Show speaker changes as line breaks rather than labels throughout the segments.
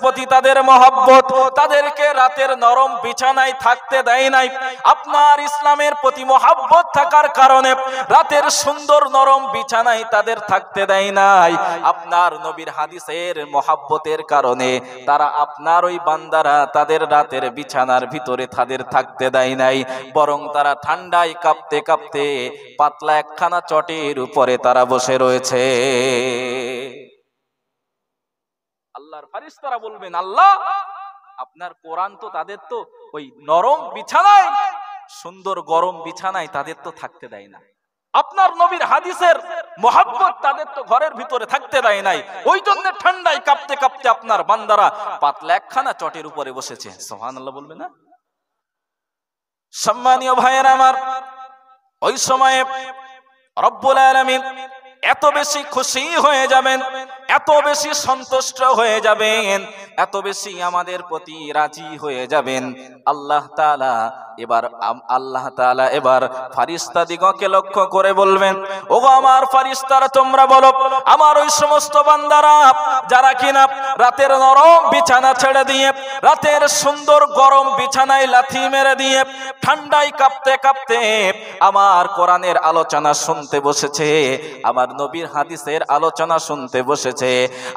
প্রতি তাদের মহব্বত, তাদেরকে রাতের নরম বিছানায় থাকতে দেয় নাই। আপনার ইসলামের প্রতি মহব্বত থাকার কারণে রাতের সুন্দর নরম বিছানায় তাদের থাকতে দেয় নাই। আপনার নবীর হাদিসের মহব্বতের কারণে তারা আপনার ওই বান্দারা তাদের রাতের বিছানার ভিতরে তাদের থাকতে দেয় নাই, বরং তারা ঠান্ডায় কাঁপতে কাঁপতে পাতলা একখানা চটের উপরে তারা বসে রয়েছে। আল্লাহর ফেরেশতারা বলবেন, আল্লাহ আপনার কোরআন তো তাদের তো ওই নরম বিছানায়, সুন্দর গরম বিছানায় তাদের তো থাকতে দেয় না। আপনার নবীর হাদিসের মহব্বত তাদের তো ঘরের ভিতরে থাকতে দেয় নাই, ওই জন্য ঠান্ডায় কাঁপতে কাঁপতে আপনার বান্দারা পাতলা একখানা চটের উপরে বসেছে। সুবহানাল্লাহ বলবে না? সম্মানীয় ভাইয়েরা আমার, ওই সময়ে রব্বুল আলামিন এত বেশি খুশি হয়ে যাবেন, এত বেশি সন্তুষ্ট হয়ে যাবেন, এত বেশি আমাদের প্রতি রাজি হয়ে যাবেন। আল্লাহ তাআলা এবার ফেরেশতা দিগকে লক্ষ্য করে বলবেন, ওগো আমার ফেরেশতারা, তোমরা বলো আমার ওই সমস্ত বান্দারা যারা কিনা রাতের নরম বিছানা ছেড়ে দিয়ে রাতের সুন্দর গরম বিছানায় লাথি মেরে দিয়ে ঠান্ডায় কাঁপতে কাঁপতে আমার কোরআনের আলোচনা শুনতে বসেছে, আমার নবীর হাদিসের আলোচনা শুনতে বসেছে।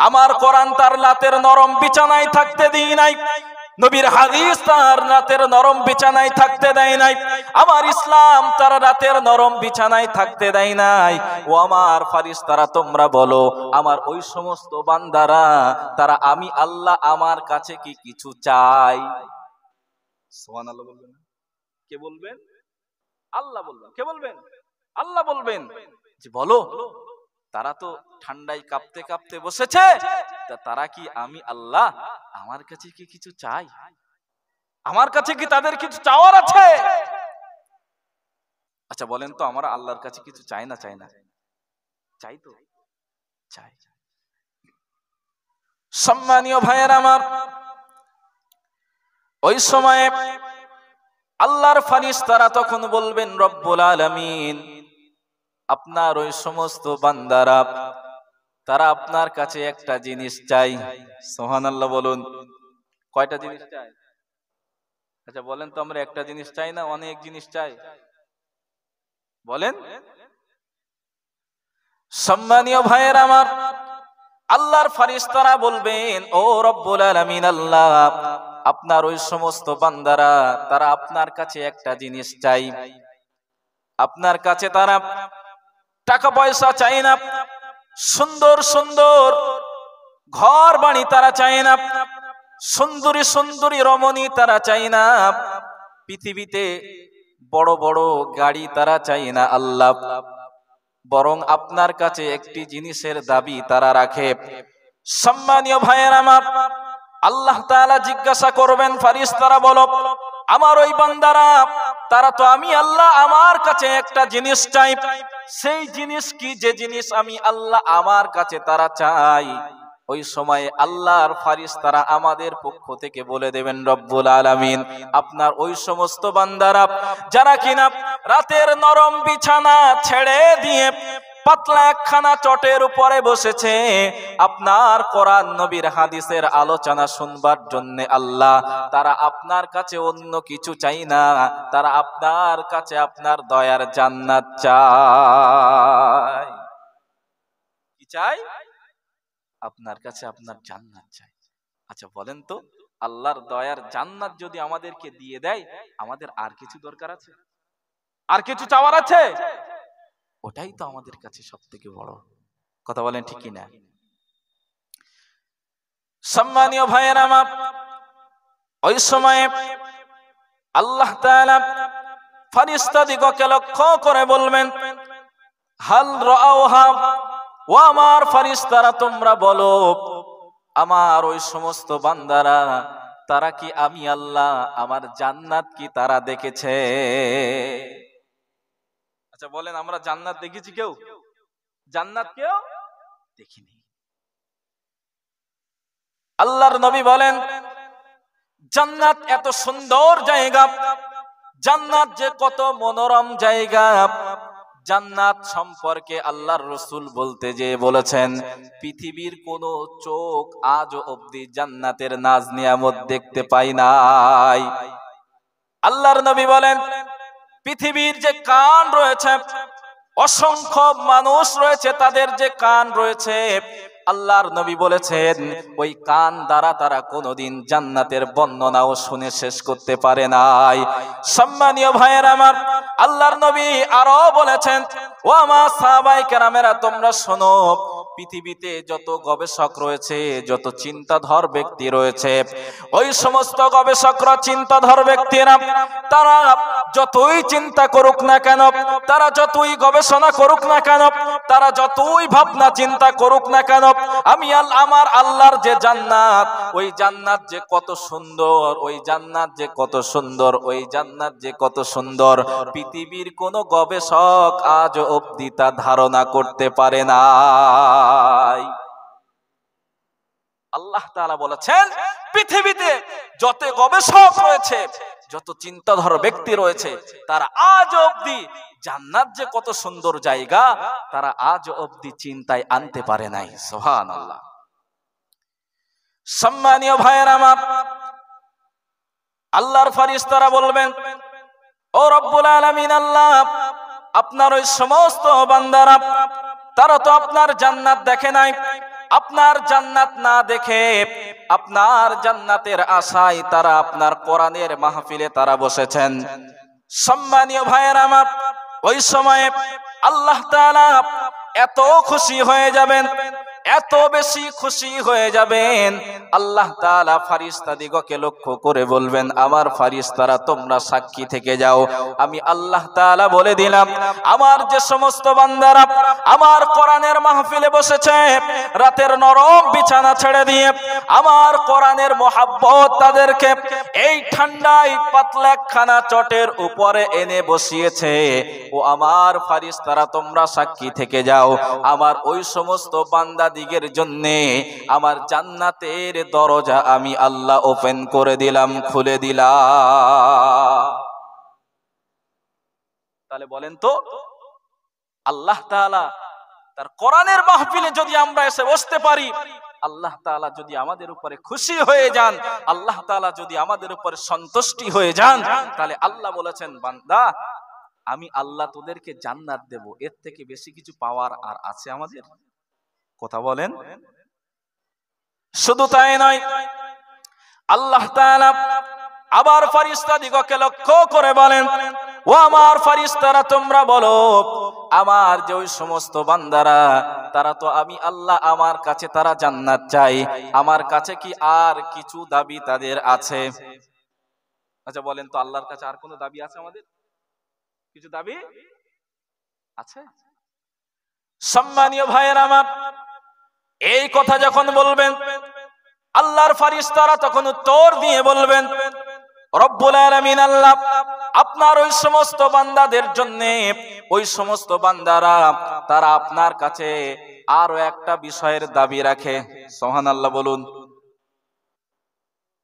আমার কোরআন তার রাতের নরম বিছানায় থাকতে দেয় নাই, নবীর হাদিস তার রাতের নরম বিছানায় থাকতে দেয় নাই, আমার ইসলাম তার রাতের নরম বিছানায় থাকতে দেয় নাই। ও আমার ফেরেশতারা, তোমরা বলো আমার ওই সমস্ত বান্দারা তারা আমি আল্লাহ আমার কাছে কি কিছু চাই? সুবহানাল্লাহ বলবেন? কে বলবেন? আল্লাহ বলবেন। কে বলবেন? আল্লাহ বলবেন যে বলো তারা তো ঠান্ডায় কাঁপতে কাঁপতে বসেছে, তারা কি আমি আল্লাহ আমার কাছে কি কিছু চাই? আমার কাছে কি তাদের কিছু চাওয়ার আছে? আচ্ছা বলেন তো, আমরা আল্লাহর কাছে কিছু চাই না? চাই না? চাই তো? চাই। সম্মানীয় ভাইয়ের আমার, ওই সময়ে আল্লাহর ফেরেশতারা তখন বলবেন, রব্বুল আলামিন আপনার ওই সমস্ত বান্দারা তারা আপনার কাছে একটা জিনিস চাই। সুবহানাল্লাহ বলুন। কয়টা জিনিস চাই? আচ্ছা বলেন তো, আমরা একটা জিনিস চাই না অনেক জিনিস চাই? বলেন। সম্মানীয় ভাইয়ের আমার, আল্লাহর ফেরেশতারা বলবেন, ও রব্বুল আলামিন আল্লাহ আপনার ওই সমস্ত বান্দারা তারা আপনার কাছে একটা জিনিস চাই। আপনার কাছে তারা টাকা পয়সা চাই না, সুন্দর সুন্দর ঘর বাড়ি তারা চায় না, সুন্দরী সুন্দরী রমণী তারা চায় না, পৃথিবীতে বড় বড় গাড়ি তারা চায় না আল্লাহ, বরং আপনার কাছে একটি জিনিসের দাবি তারা রাখে। সম্মানীয় ভাইয়ের আমার, আল্লাহ তাআলা জিজ্ঞাসা করবেন, ফেরেশতারা বলো আমার ওই বান্দারা তারা তো আমি আল্লাহ আমার কাছে একটা জিনিস চাই, সেই জিনিস কি? যে জিনিস আমি আল্লাহ আমার কাছে তারা চাই। ওই সময় আল্লাহর ফেরেশতারা আমাদের পক্ষ থেকে বলে দেবেন, রব্বুল আলামিন আপনার ওই সমস্ত বান্দারা যারা কিনা রাতের নরম বিছানা ছেড়ে দিয়ে পাতলা একখানা চটের উপরে বসেছে আপনার কোরআন নবীর হাদিসের আলোচনা শুনবার জন্য আল্লাহ, তারা আপনার কাছে অন্য কিছু চাই না, তারা আপনার কাছে আপনার দয়ার জান্নাত চায়। কি চাই? আপনার কাছে আপনার জান্নাত চাই। আচ্ছা বলেন তো, আল্লাহর দয়ার জান্নাত যদি আমাদেরকে দিয়ে দেয়, আমাদের আর কিছু দরকার আছে? আর কিছু চাওয়ার আছে? ওটাই তো আমাদের কাছে সবথেকে বড় কথা। বলেন ঠিক কি না? সম্মানীয় ভাইয়েরা আমার, ওই সময়ে আল্লাহ তাআলা ফেরেশতাদিগকে লক্ষ্য করে বলবেন, হাল রাআউহা, ও আমার ফেরেশতারা তোমরা বলো আমার ওই সমস্ত বান্দারা তারা কি আমি আল্লাহ আমার জান্নাত কি তারা দেখেছে? আচ্ছা বলেন, আমরা জান্নাত দেখেছি কেউ? জান্নাত কেউ দেখিনি। আল্লাহর নবী বলেন, জান্নাত এত সুন্দর জায়গা, জান্নাত যে কত মনোরম জায়গা, জান্নাত সম্পর্কে আল্লাহর রাসূল বলতে যে বলেছেন, পৃথিবীর কোন চোখ আজও অবধি জান্নাতের নাজ নিয়ামত দেখতে পায় নাই। আল্লাহর নবী বলেন, পৃথিবীর যে কান রয়েছে, অসংখ্য মানুষ রয়েছে, তাদের যে কান রয়েছে, আল্লাহর নবী বলেছেন ওই কান দ্বারা তারা কোনোদিন জান্নাতের বর্ণনাও শুনে শেষ করতে পারে নাই। সম্মানীয় ভাইয়েরা আমার, আল্লাহর নবী আরো বলেছেন, ও আমার সাহাবায়ে কেরামেরা তোমরা শোনো, পৃথিবীতে যত গবেষক রয়েছে, যত চিন্তাধর ব্যক্তি রয়েছে, ওই সমস্ত গবেষকরা, চিন্তাধর ব্যক্তিরা, তারা যতই চিন্তা করুক না কেন, তারা যতই গবেষণা করুক না কেন, তারা যতই ভাবনা চিন্তা করুক না কেন, আমি আমার আল্লাহর যে জান্নাত, ওই জান্নাত যে কত সুন্দর, ওই জান্নাত যে কত সুন্দর, ওই জান্নাত যে কত সুন্দর, পৃথিবীর কোন গবেষক আজ অবধি তা ধারণা করতে পারে না। আল্লাহ তাআলা বলেছেন, পৃথিবীতে যত গবেষক রয়েছে, যত চিন্তাধর ব্যক্তি রয়েছে, তারা আজ অবধি জান্নাত যে কত সুন্দর জায়গা, তারা আজ অবধি চিন্তায় আনতে পারে নাই। সুবহানাল্লাহ। সম্মানীয় ভাইয়েরা আমার, আল্লাহর ফেরেশতারা বলবেন, ও রব্বুল আলামিন আল্লাহ, আপনার ওই সমস্ত বান্দারা, তারা তো আপনার জান্নাত দেখে নাই, আপনার জান্নাত না দেখে আপনার জান্নাতের আশায় তারা আপনার কোরআনের মাহফিলে তারা বসেছেন। সম্মানীয় ভাইয়েরা আমার, ওই সময়ে আল্লাহ তাআলা এত খুশি হয়ে যাবেন, এত বেশি খুশি হয়ে যাবেন, আল্লাহ তাআলা ফেরেশতাদিগকে লক্ষ্য করে বলবেন, আমার ফেরেশতারা তোমরা সাক্ষী থেকে যাও, আমি আল্লাহ তাআলা বলে দিলাম, আমার যে সমস্ত বান্দারা আমার কোরআনের মাহফিলে বসেছে, রাতের নরম বিছানা ছেড়ে দিয়ে আমার কোরআনের মোহাব্বত তাদেরকে এই ঠান্ডায় পাতলা একখানা চটের উপরে এনে বসিয়েছে, ও আমার ফেরেশতারা তোমরা সাক্ষী থেকে যাও, আমার ওই সমস্ত বান্দা দিগের জন্য আমার জান্নাতের দরজা আমি আল্লাহ ওপেন করে দিলাম, খুলে দিলাম। তাহলে বলেন তো, আল্লাহ তাআলা তার কোরআনের মাহফিলে যদি আমরা এসে বসতে পারি, আল্লাহ তাআলা যদি আমাদের উপরে খুশি হয়ে যান, আল্লাহ তাআলা যদি আমাদের উপরে সন্তুষ্টি হয়ে যান, তাহলে আল্লাহ বলেছেন, বান্দা আমি আল্লাহ তোদেরকে জান্নাত দেব, এর থেকে বেশি কিছু পাওয়ার আর আছে আমাদের? কথা বলেন। শুধু তাই নয়, আল্লাহ তাআলা আবার ফেরেশতাদিগকে লক্ষ্য করে বলেন, ও আমার ফেরেশতারা তোমরা বলো, আমার যে ওই সমস্ত বান্দারা, তারা তো আমি আল্লাহ আমার কাছে তারা জান্নাত চাই, আমার কাছে কি আর কিছু দাবি তাদের আছে? আচ্ছা বলেন তো, আল্লাহর কাছে আর কোনো দাবি আছে আমাদের? কিছু দাবি আছে? সম্মানীয় ভাইয়েরা আমার, এই কথা যখন বলবেন, আল্লাহর ফেরেশতারা তখন উত্তর দিয়ে বলবেন, রব্বুল আলামিন আল্লাহ আপনার ওই সমস্ত বান্দাদের জন্য, ওই সমস্ত বান্দারা তারা আপনার কাছে আরো একটা বিষয়ের দাবি রাখে। সুবহানাল্লাহ বলুন।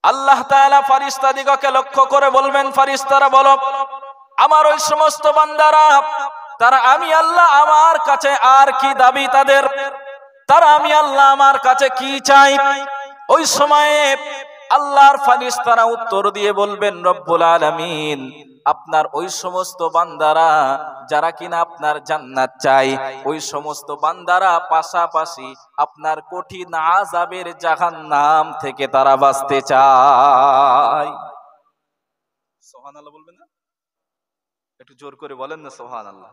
আল্লাহ তাআলা ফেরেশতাদিগকে লক্ষ্য করে বলবেন, ফেরেশতারা বলো, আমার ওই সমস্ত বান্দারা, তারা আমি আল্লাহ আমার কাছে আর কি দাবি তাদের, তারা আমি আল্লাহ আমার কাছে কি চাই? ওই সময়ে আল্লাহর ফেরেশতারা উত্তর দিয়ে বলবেন, রব্বুল আলামিন আপনার ওই সমস্ত বান্দারা যারা কিনা আপনার জান্নাত চাই, ওই সমস্ত বান্দারা পাশাপাশি আপনার কঠিন আযাবের জাহান্নাম থেকে তারা বাঁচতে চায়। সুবহানাল্লাহ বলবেন না? একটু জোর করে বলেন না সুবহানাল্লাহ।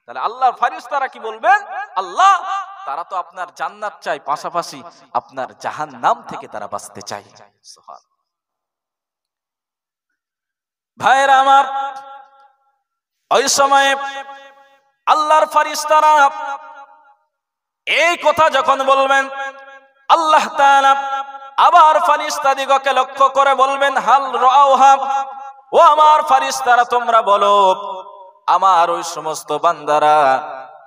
তাহলে আল্লাহর ফেরেশতারা কি বলবেন? আল্লাহ তারা তো আপনার জান্নাত চাই, পাশাপাশি আপনার জাহান্নাম থেকে তারা বাঁচতে চায়। সুবহানাল্লাহ। ভাইরা আমার, ওই সময়ে আল্লাহর ফেরেশতারা এই কথা যখন বলবেন, আল্লাহ তাআলা আবার ফেরেশতাদিগকে লক্ষ্য করে বলবেন, হাল রাআউহা, ও আমার ফেরেশতারা তোমরা বলো, আমার ওই সমস্ত বান্দারা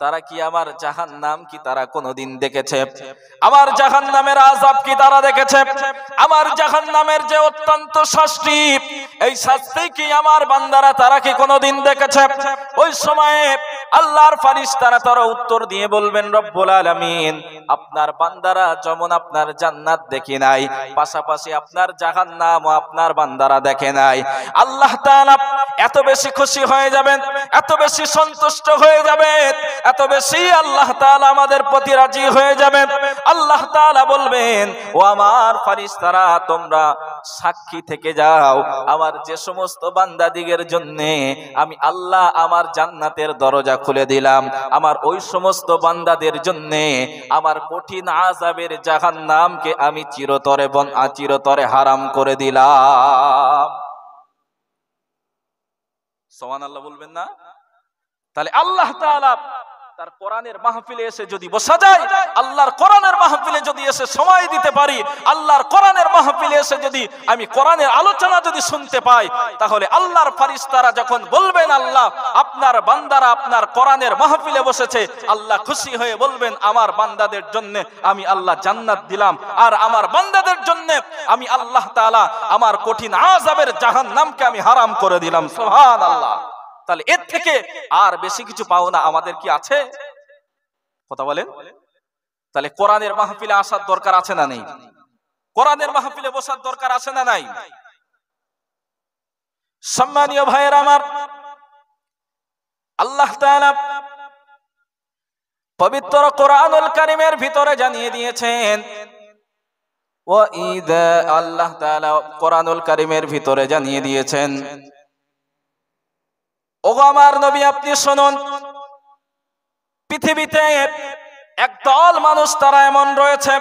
তারা কি আমার জাহান্নাম কি তারা কোনোদিন দেখেছে? আমার জাহান্নামের আযাব কি তারা দেখেছে? আমার জাহান্নামের যে অত্যন্ত শাস্তি, এই শাস্তি কি আমার বান্দারা তারা কি কোনোদিন দেখেছে? ওই সময়ে আল্লাহর ফারিস্তারা তারা উত্তর দিয়ে বলবেন, রব্বুল আলামিন, আপনার বান্দারা যেমন আপনার জান্নাত দেখে নাই, পাশাপাশি আপনার জাহান্নাম ও আপনার বান্দারা দেখে নাই। আল্লাহ তাআলা এত বেশি খুশি হয়ে যাবেন, এত বেশি সন্তুষ্ট হয়ে যাবেন, এত বেশি আল্লাহ তাআলা আমাদের প্রতি রাজি হয়ে যাবেন। আল্লাহ তাআলা বলবেন, ও আমার ফারিস্তারা, তোমরা সাক্ষী থেকে যাও, আমার যে সমস্ত বান্দাদিগের জন্য আমি আল্লাহ আমার জান্নাতের দরজা খুলে দিলাম, আমার ওই সমস্ত বান্দাদের জন্য আমার কঠিন আযাবের জাহান্নামকে আমি চিরতরে হারাম করে দিলাম। সুবহানাল্লাহ বলবেন না? তাহলে আল্লাহ তাআলা তার কোরআনের মাহফিলে এসে যদি বসা যায়, আল্লাহর কোরআনের মাহফিলে যদি এসে সময় দিতে পারি, আল্লাহর কোরআনের মাহফিলে এসে যদি আমি কোরআনের আলোচনা যদি শুনতে পাই, তাহলে আল্লাহর ফারিস্তারা যখন বলবেন, আল্লাহ আপনার বান্দারা আপনার কোরআনের মাহফিলে বসেছে, আল্লাহ খুশি হয়ে বলবেন, আমার বান্দাদের জন্য আমি আল্লাহ জান্নাত দিলাম, আর আমার বান্দাদের জন্য আমি আল্লাহ তাআলা আমার কঠিন আযাবের জাহান্নামকে আমি হারাম করে দিলাম। সুবহানাল্লাহ। তাহলে এর থেকে আর বেশি কিছু পাওনা আমাদের কি আছে? কথা বলেন। তাহলে কোরআনের মাহফিলে আসার দরকার আছে না নেই? কোরআনের মাহফিলে বসার দরকার আছে না নাই? সম্মানীয় ভাইয়েরা আমার, আল্লাহ তাআলা পবিত্র কোরআনুল কারীমের ভিতরে জানিয়ে দিয়েছেন, ওয়াইদা, আল্লাহ তাআলা কোরআনুল কারীমের ভিতরে জানিয়ে দিয়েছেন, ওগো আমার নবী আপনি শুনুন, পৃথিবীতে একদল মানুষ তারা এমন রয়েছে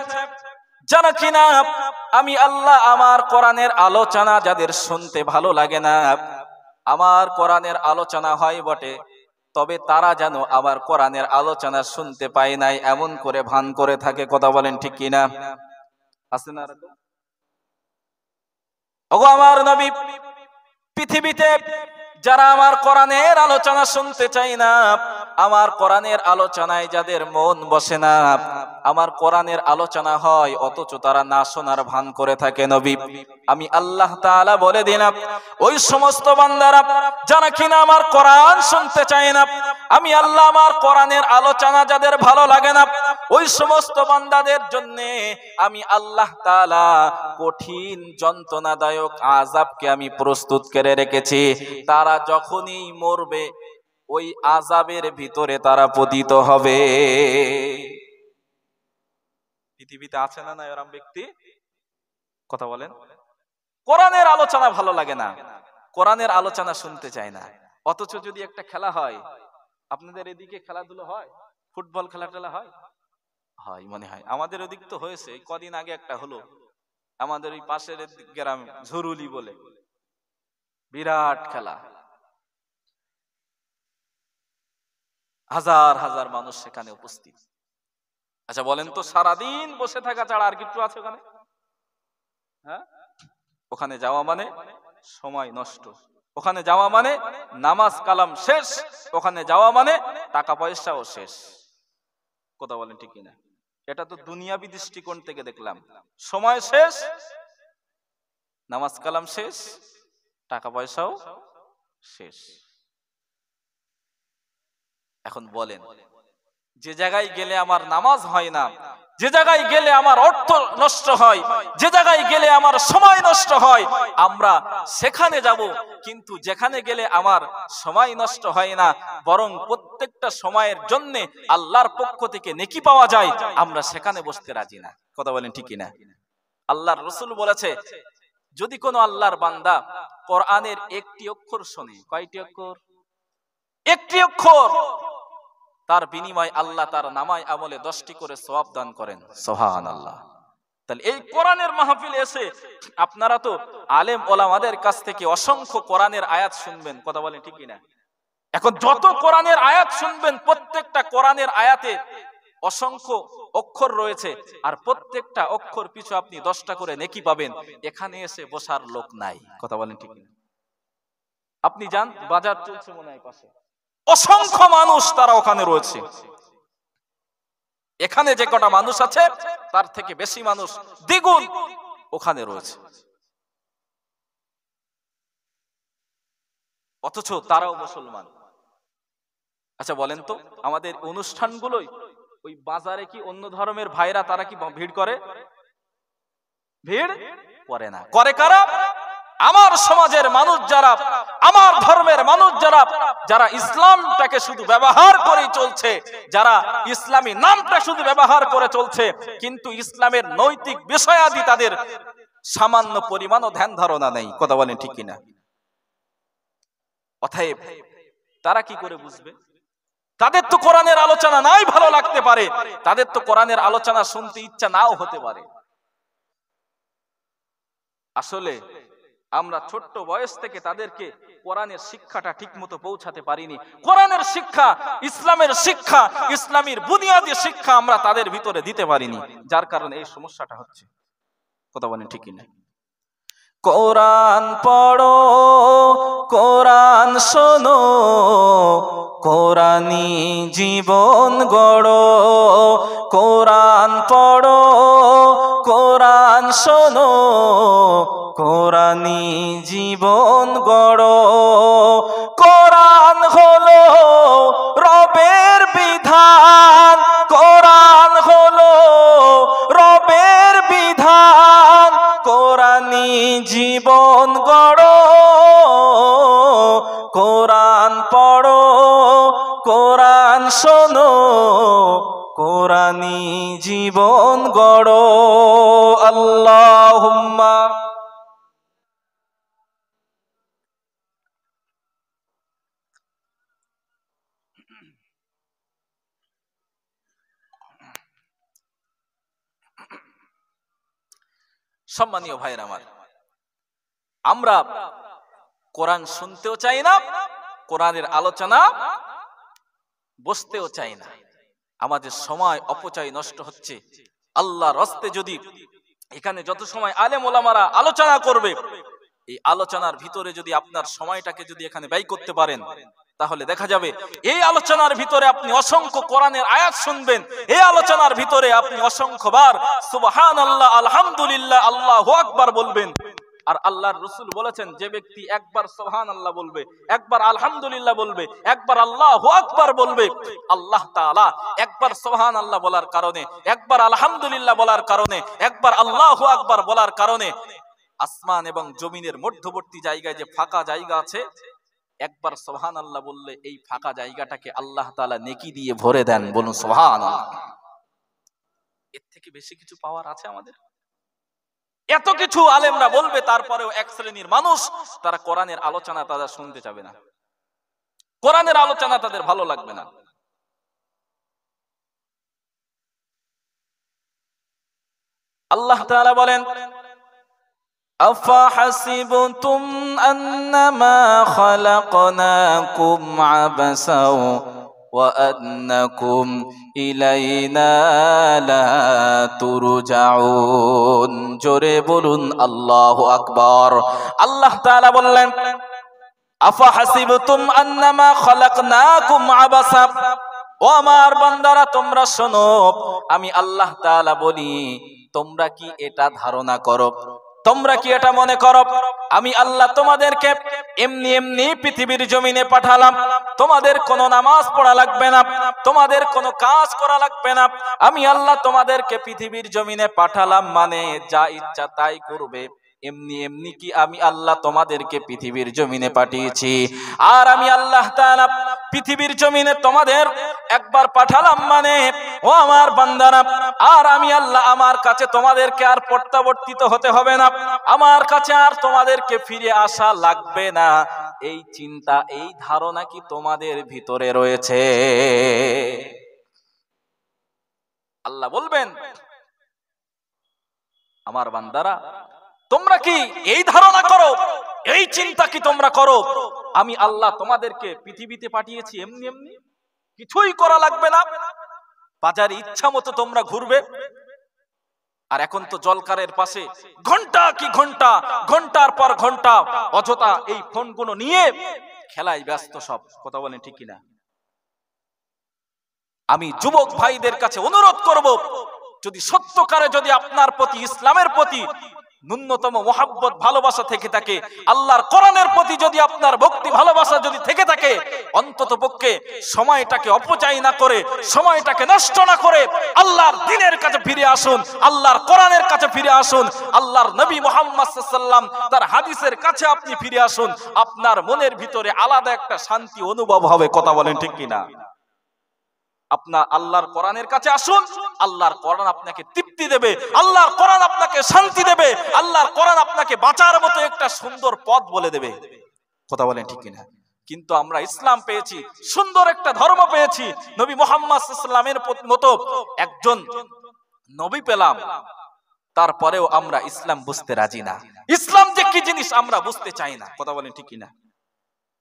যারা কিনা আমি আল্লাহ আমার কোরআনের আলোচনা যাদের শুনতে ভালো লাগে না, আমার কোরআনের আলোচনা হয় বটে, তবে তারা যেন আমার কোরআনের আলোচনা শুনতে পায় নাই এমন করে ভান করে থাকে। কথা বলেন ঠিক কিনা? আছে না? ওগো আমার নবী, পৃথিবীতে যারা আমার কোরআনের আলোচনা শুনতে চায় না, আমার কোরআনের আলোচনায় যাদের মন বসে না, আমার কোরআনের আলোচনা হয় অথচ তারা না শোনার ভান করে থাকে, নবী আমি আল্লাহ তাআলা বলে দিলাম, ওই সমস্ত বান্দারা যারা কিনা আমার কোরআন শুনতে চায় না, আমি আল্লাহ আমার কোরআনের আলোচনা যাদের ভালো লাগে না, ওই সমস্ত বান্দাদের জন্য আমি আল্লাহ তাআলা কঠিন যন্ত্রণাদায়ক আযাবকে আমি প্রস্তুত করে রেখেছি। তারা যখনই মরবে ওই আযাবের ভিতরে তারা পতিত হবে। পৃথিবীতে আছে না না এরকম ব্যক্তি? কথা বলেন। কোরআনের আলোচনা ভালো লাগে না, কোরআনের আলোচনা শুনতে চায় না, অথচ যদি একটা খেলা হয়, আপনাদের এদিকে খেলাধুলো হয়, ফুটবল খেলা হয়? হয় মনে হয়, আমাদের ওদিক তো হয়েছে, কদিন আগে একটা হলো, আমাদের ওই পাশের গ্রাম ঝুরুলি বলে, বিরাট খেলা, হাজার হাজার মানুষ সেখানে উপস্থিত। আচ্ছা বলেন তো, সারাদিন বসে থাকা ছাড়া আর কিছু আছে ওখানে? হ্যাঁ, ওখানে যাওয়া মানে সময় নষ্ট, ওখানে যাওয়া মানে নামাজ কালাম শেষ, ওখানে যাওয়া মানে টাকা পয়সাও শেষ। কথা বলেন ঠিক কিনা? এটা তো দুনিয়াবি দৃষ্টিকোণ থেকে দেখলাম, সময় শেষ, নামাজ কালাম শেষ, টাকা পয়সাও শেষ। এখন বলেন, যে জায়গায় গেলে আমার নামাজ হয় না, যে জায়গায় গেলে আমার অর্থ নষ্ট হয়, যে জায়গায় গেলে আমার সময় নষ্ট হয়, আমরা সেখানে যাব, কিন্তু যেখানে গেলে আমার সময় নষ্ট হয় না, বরং প্রত্যেকটা সময়ের জন্য আল্লাহর পক্ষ থেকে নেকি পাওয়া যায়, আমরা সেখানে বসতে রাজি না। কথা বলেন ঠিক কিনা? আল্লাহর রাসূল বলেছে, যদি কোনো আল্লাহর বান্দা কোরআনের একটি অক্ষর শোনে, কয়টি অক্ষর? একটি অক্ষর, তার বিনিময় আল্লাহ তার নামায় আমলে 10টি করে সওয়াব দান করেন। সুবহানাল্লাহ। তাহলে এই কোরআনের মাহফিলে এসে আপনারা তো আলেম ওলামাদের কাছ থেকে অসংখ্য কোরআনের আয়াত শুনবেন। কথা বলেন ঠিক কিনা? এখন যত কোরআনের আয়াত শুনবেন, প্রত্যেকটা কোরআনের আয়াতে অসংখ্য অক্ষর রয়েছে, আর প্রত্যেকটা অক্ষর পিছু আপনি 10টা করে নেকি পাবেন। এখানে এসে বসার লোক নাই। কথা বলেন ঠিক কিনা? আপনি যান, বাজার চলছে মনে হয় পাশে, অসংখ্য মানুষ তারা ওখানে রয়েছে। এখানে যে কটা মানুষ আছে তার থেকে বেশি মানুষ, দ্বিগুণ ওখানে রয়েছে, অথচ তারাও মুসলমান। আচ্ছা বলেন তো, আমাদের অনুষ্ঠানগুলোই ওই বাজারে কি অন্য ধর্মের ভাইরা তারা কি ভিড় করে? ভিড় করে না। করে কারা? আমার সমাজের মানুষ যারা, আমার ধর্মের মানুষ যারা, যারা ইসলামটাকে শুধু ব্যবহার করে চলছে, যারা ইসলামী নামটা শুধু ব্যবহার করে চলছে, কিন্তু ইসলামের নৈতিক বিষয়াদি তাদের সামান্য পরিমাণও ধ্যান ধারণা নেই। কথা বলেন ঠিক কিনা? অতএব তারা কি করে বুঝবে? তাদের তো কোরআনের আলোচনা নাই ভালো লাগতে পারে, তাদের তো কোরআনের আলোচনা শুনতে ইচ্ছা নাও হতে পারে। আসলে আমরা ছোট্ট বয়স থেকে তাদেরকে কোরআনের শিক্ষাটা ঠিকমতো পৌঁছাতে পারিনি। কোরআনের শিক্ষা, ইসলামের শিক্ষা, ইসলামের বুনিয়াদী শিক্ষা আমরা তাদের ভিতরে দিতে পারিনি, যার কারণে এই সমস্যাটা হচ্ছে। কথা বলেন ঠিক কিনা? কোরআন পড়ো, কোরআন শোনো, কোরআনি জীবন গড়ো। কোরআন পড়ো, কোরআন শোনো, কোরআনি জীবন গড়ো। কোরআন হলো রবের বিধান, কোরআন হলো রবের বিধান, কোরআনি জীবন গড়ো। কোরআন পড়ো, কোরআন শোনো, কোরআনি জীবন গড়ো। আল্লাহুম্মা সম্মানীয় ভাইয়ের আমার, আমরা কোরআন শুনতেও চাই না, কোরআনের আলোচনা বসতেও চাই না। আমাদের সময় অপচয় নষ্ট হচ্ছে। আল্লাহর রাস্তায় যদি এখানে যত সময় আলেম ওলামারা আলোচনা করবে, এই আলোচনার ভিতরে যদি আপনার সময়টাকে যদি এখানে ব্যয় করতে পারেন, তাহলে দেখা যাবে এই আলোচনার ভিতরে আপনি অসংখ্য কোরআনের আয়াত শুনবেন। এই আলোচনার ভিতরে আপনি অসংখ্যবার সুবহানাল্লাহ, আলহামদুলিল্লাহ, আল্লাহু আকবার বলবেন। আর আল্লাহর রাসূল বলেছেন, যে ব্যক্তি একবার সুবহানাল্লাহ বলবে, একবার আলহামদুলিল্লাহ বলবে, একবার আল্লাহু আকবার বলবে, আল্লাহ তাআলা একবার সুবহানাল্লাহ বলার কারণে, একবার আলহামদুলিল্লাহ বলার কারণে, একবার আল্লাহু আকবার বলার কারণে আসমান এবং জমিনের মধ্যবর্তী জায়গায় যে ফাঁকা জায়গা আছে, একবার সুবহানাল্লাহ বললে এই ফাঁকা জায়গাটাকে আল্লাহ তাআলা নেকি দিয়ে ভরে দেন। বলুন সুবহানাল্লাহ। এর থেকে বেশি কিছু পাওয়ার আছে আমাদের? এত কিছু আলেমরা বলবে, তারপরেও এক শ্রেণীর মানুষ তারা কোরআনের আলোচনা তারা শুনতে চাবে না, কোরআনের আলোচনা তাদের ভালো লাগবে না। আল্লাহ তাআলা বলেন, আফাহাসিবতুম আন্নামা খালাকনাকুম আবাসাও ওয়া আন্নাকুম ইলাইনা লা তুরজাউন। জোরে বলুন আল্লাহু আকবার। আল্লাহ তাআলা বললেন, আফাহাসিবতুম আন্নামা খালাকনাকুম আবাসা। ও আমার বান্দারা, তোমরা শোনো, আমি আল্লাহ তাআলা বলি, তোমরা কি এটা ধারণা করো, তোমরা কি এটা মনে করো আমি আল্লাহ তোমাদেরকে এমনি এমনি পৃথিবীর জমিনে পাঠালাম? তোমাদের কোনো নামাজ পড়া লাগবে না, তোমাদের কোনো কাজ করা লাগবে না। আমি আল্লাহ তোমাদেরকে পৃথিবীর জমিনে পাঠালাম মানে যা ইচ্ছা তাই করবে। এমনি এমনি কি আমি আল্লাহ তোমাদেরকে পৃথিবীর জমিনে পাঠিয়েছি? আর আমি আল্লাহ তাআলা পৃথিবীর জমিনে তোমাদের একবার পাঠালাম মানে, ও আমার বান্দারা, আর আমি আল্লাহ আমার কাছে তোমাদেরকে আর প্রত্যাবর্তিত হতে হবে না, আমার কাছে আর তোমাদেরকে ফিরে আসা লাগবে না। এই চিন্তা, এই ধারণা কি তোমাদের ভিতরে রয়েছে? আল্লাহ বলবেন, আমার বান্দারা, তোমরা কি এই ধারণা করো, এই চিন্তা কি তোমরা করো আমি আল্লাহ তোমাদেরকে পৃথিবীতে পাঠিয়েছি এমনি এমনি, কিছুই করা লাগবে না, বাজারে ইচ্ছা মতো তোমরা ঘুরবে? আর এখন তো জলকারের পাশে ঘন্টা কি ঘন্টা, ঘন্টার পর ঘন্টা অযথা এই ফোনগুলো নিয়ে খেলায় ব্যস্ত সব। কথা বলেন ঠিক কিনা? আমি যুবক ভাইদের কাছে অনুরোধ করব, যদি সত্যকারে যদি আপনার প্রতি, ইসলামের প্রতি ন্যূনতম মোহাব্বত ভালোবাসা থেকে থাকে, আল্লাহর কোরআনের প্রতি যদি আপনার ভক্তি ভালোবাসা যদি থেকে থাকে, অন্তত পক্ষে সময়টাকে অপচয় না করে, সময়টাকে নষ্ট না করে আল্লাহর দ্বীনের কাছে ফিরে আসুন, আল্লাহর কোরআনের কাছে ফিরে আসুন, আল্লাহর নবী মুহাম্মদ সাল্লাল্লাহু আলাইহি ওয়াসাল্লাম তার হাদিসের কাছে আপনি ফিরে আসুন। আপনার মনের ভিতরে আলাদা একটা শান্তি অনুভব হবে। কথা বলেন ঠিক কিনা? আপনার আল্লাহর কোরআনের কাছে আসুন, আল্লাহর কোরআন আপনাকে তৃপ্তি দেবে, আল্লাহর কোরআন আপনাকে শান্তি দেবে, আল্লাহর কোরআন আপনাকে বাঁচার মতো একটা সুন্দর পথ বলে দেবে। কথা বলেন ঠিক কিনা? কিন্তু আমরা ইসলাম পেয়েছি, সুন্দর একটা ধর্ম পেয়েছি, নবী মুহাম্মদ সাল্লাল্লাহু আলাইহি ওয়াসাল্লামের মতো একজন নবী পেলাম, তারপরেও আমরা ইসলাম বুঝতে রাজি না। ইসলাম যে কি জিনিস আমরা বুঝতে চাই না। কথা বলেন ঠিক কিনা?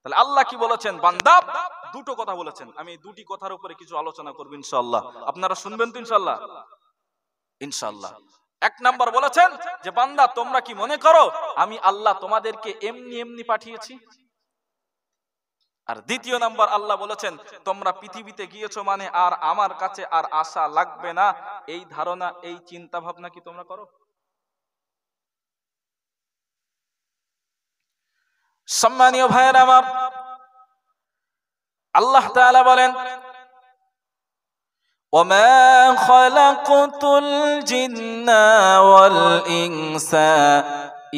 তাহলে আল্লাহ কি বলেছেন? বান্দা দুটো কথা বলেছেন, আমি দুটি কথার উপরে কিছু আলোচনা করব ইনশাআল্লাহ। আপনারা শুনবেন তো ইনশাআল্লাহ? ইনশাআল্লাহ। এক নাম্বার বলেছেন যে বান্দা তোমরা কি মনে করো আমি আল্লাহ তোমাদেরকে এমনি এমনি পাঠিয়েছি? আর দ্বিতীয় নাম্বার আল্লাহ বলেছেন তোমরা পৃথিবীতে গিয়েছো মানে আর আমার কাছে আর আশা লাগবে না, এই ধারণা এই চিন্তা ভাবনা কি তোমরা করো? সম্মানীয় ভাইয়েরা আমার, আল্লাহ তাআলা বলেন ওমা খালাকতুল জিন্না ওয়াল ইনসা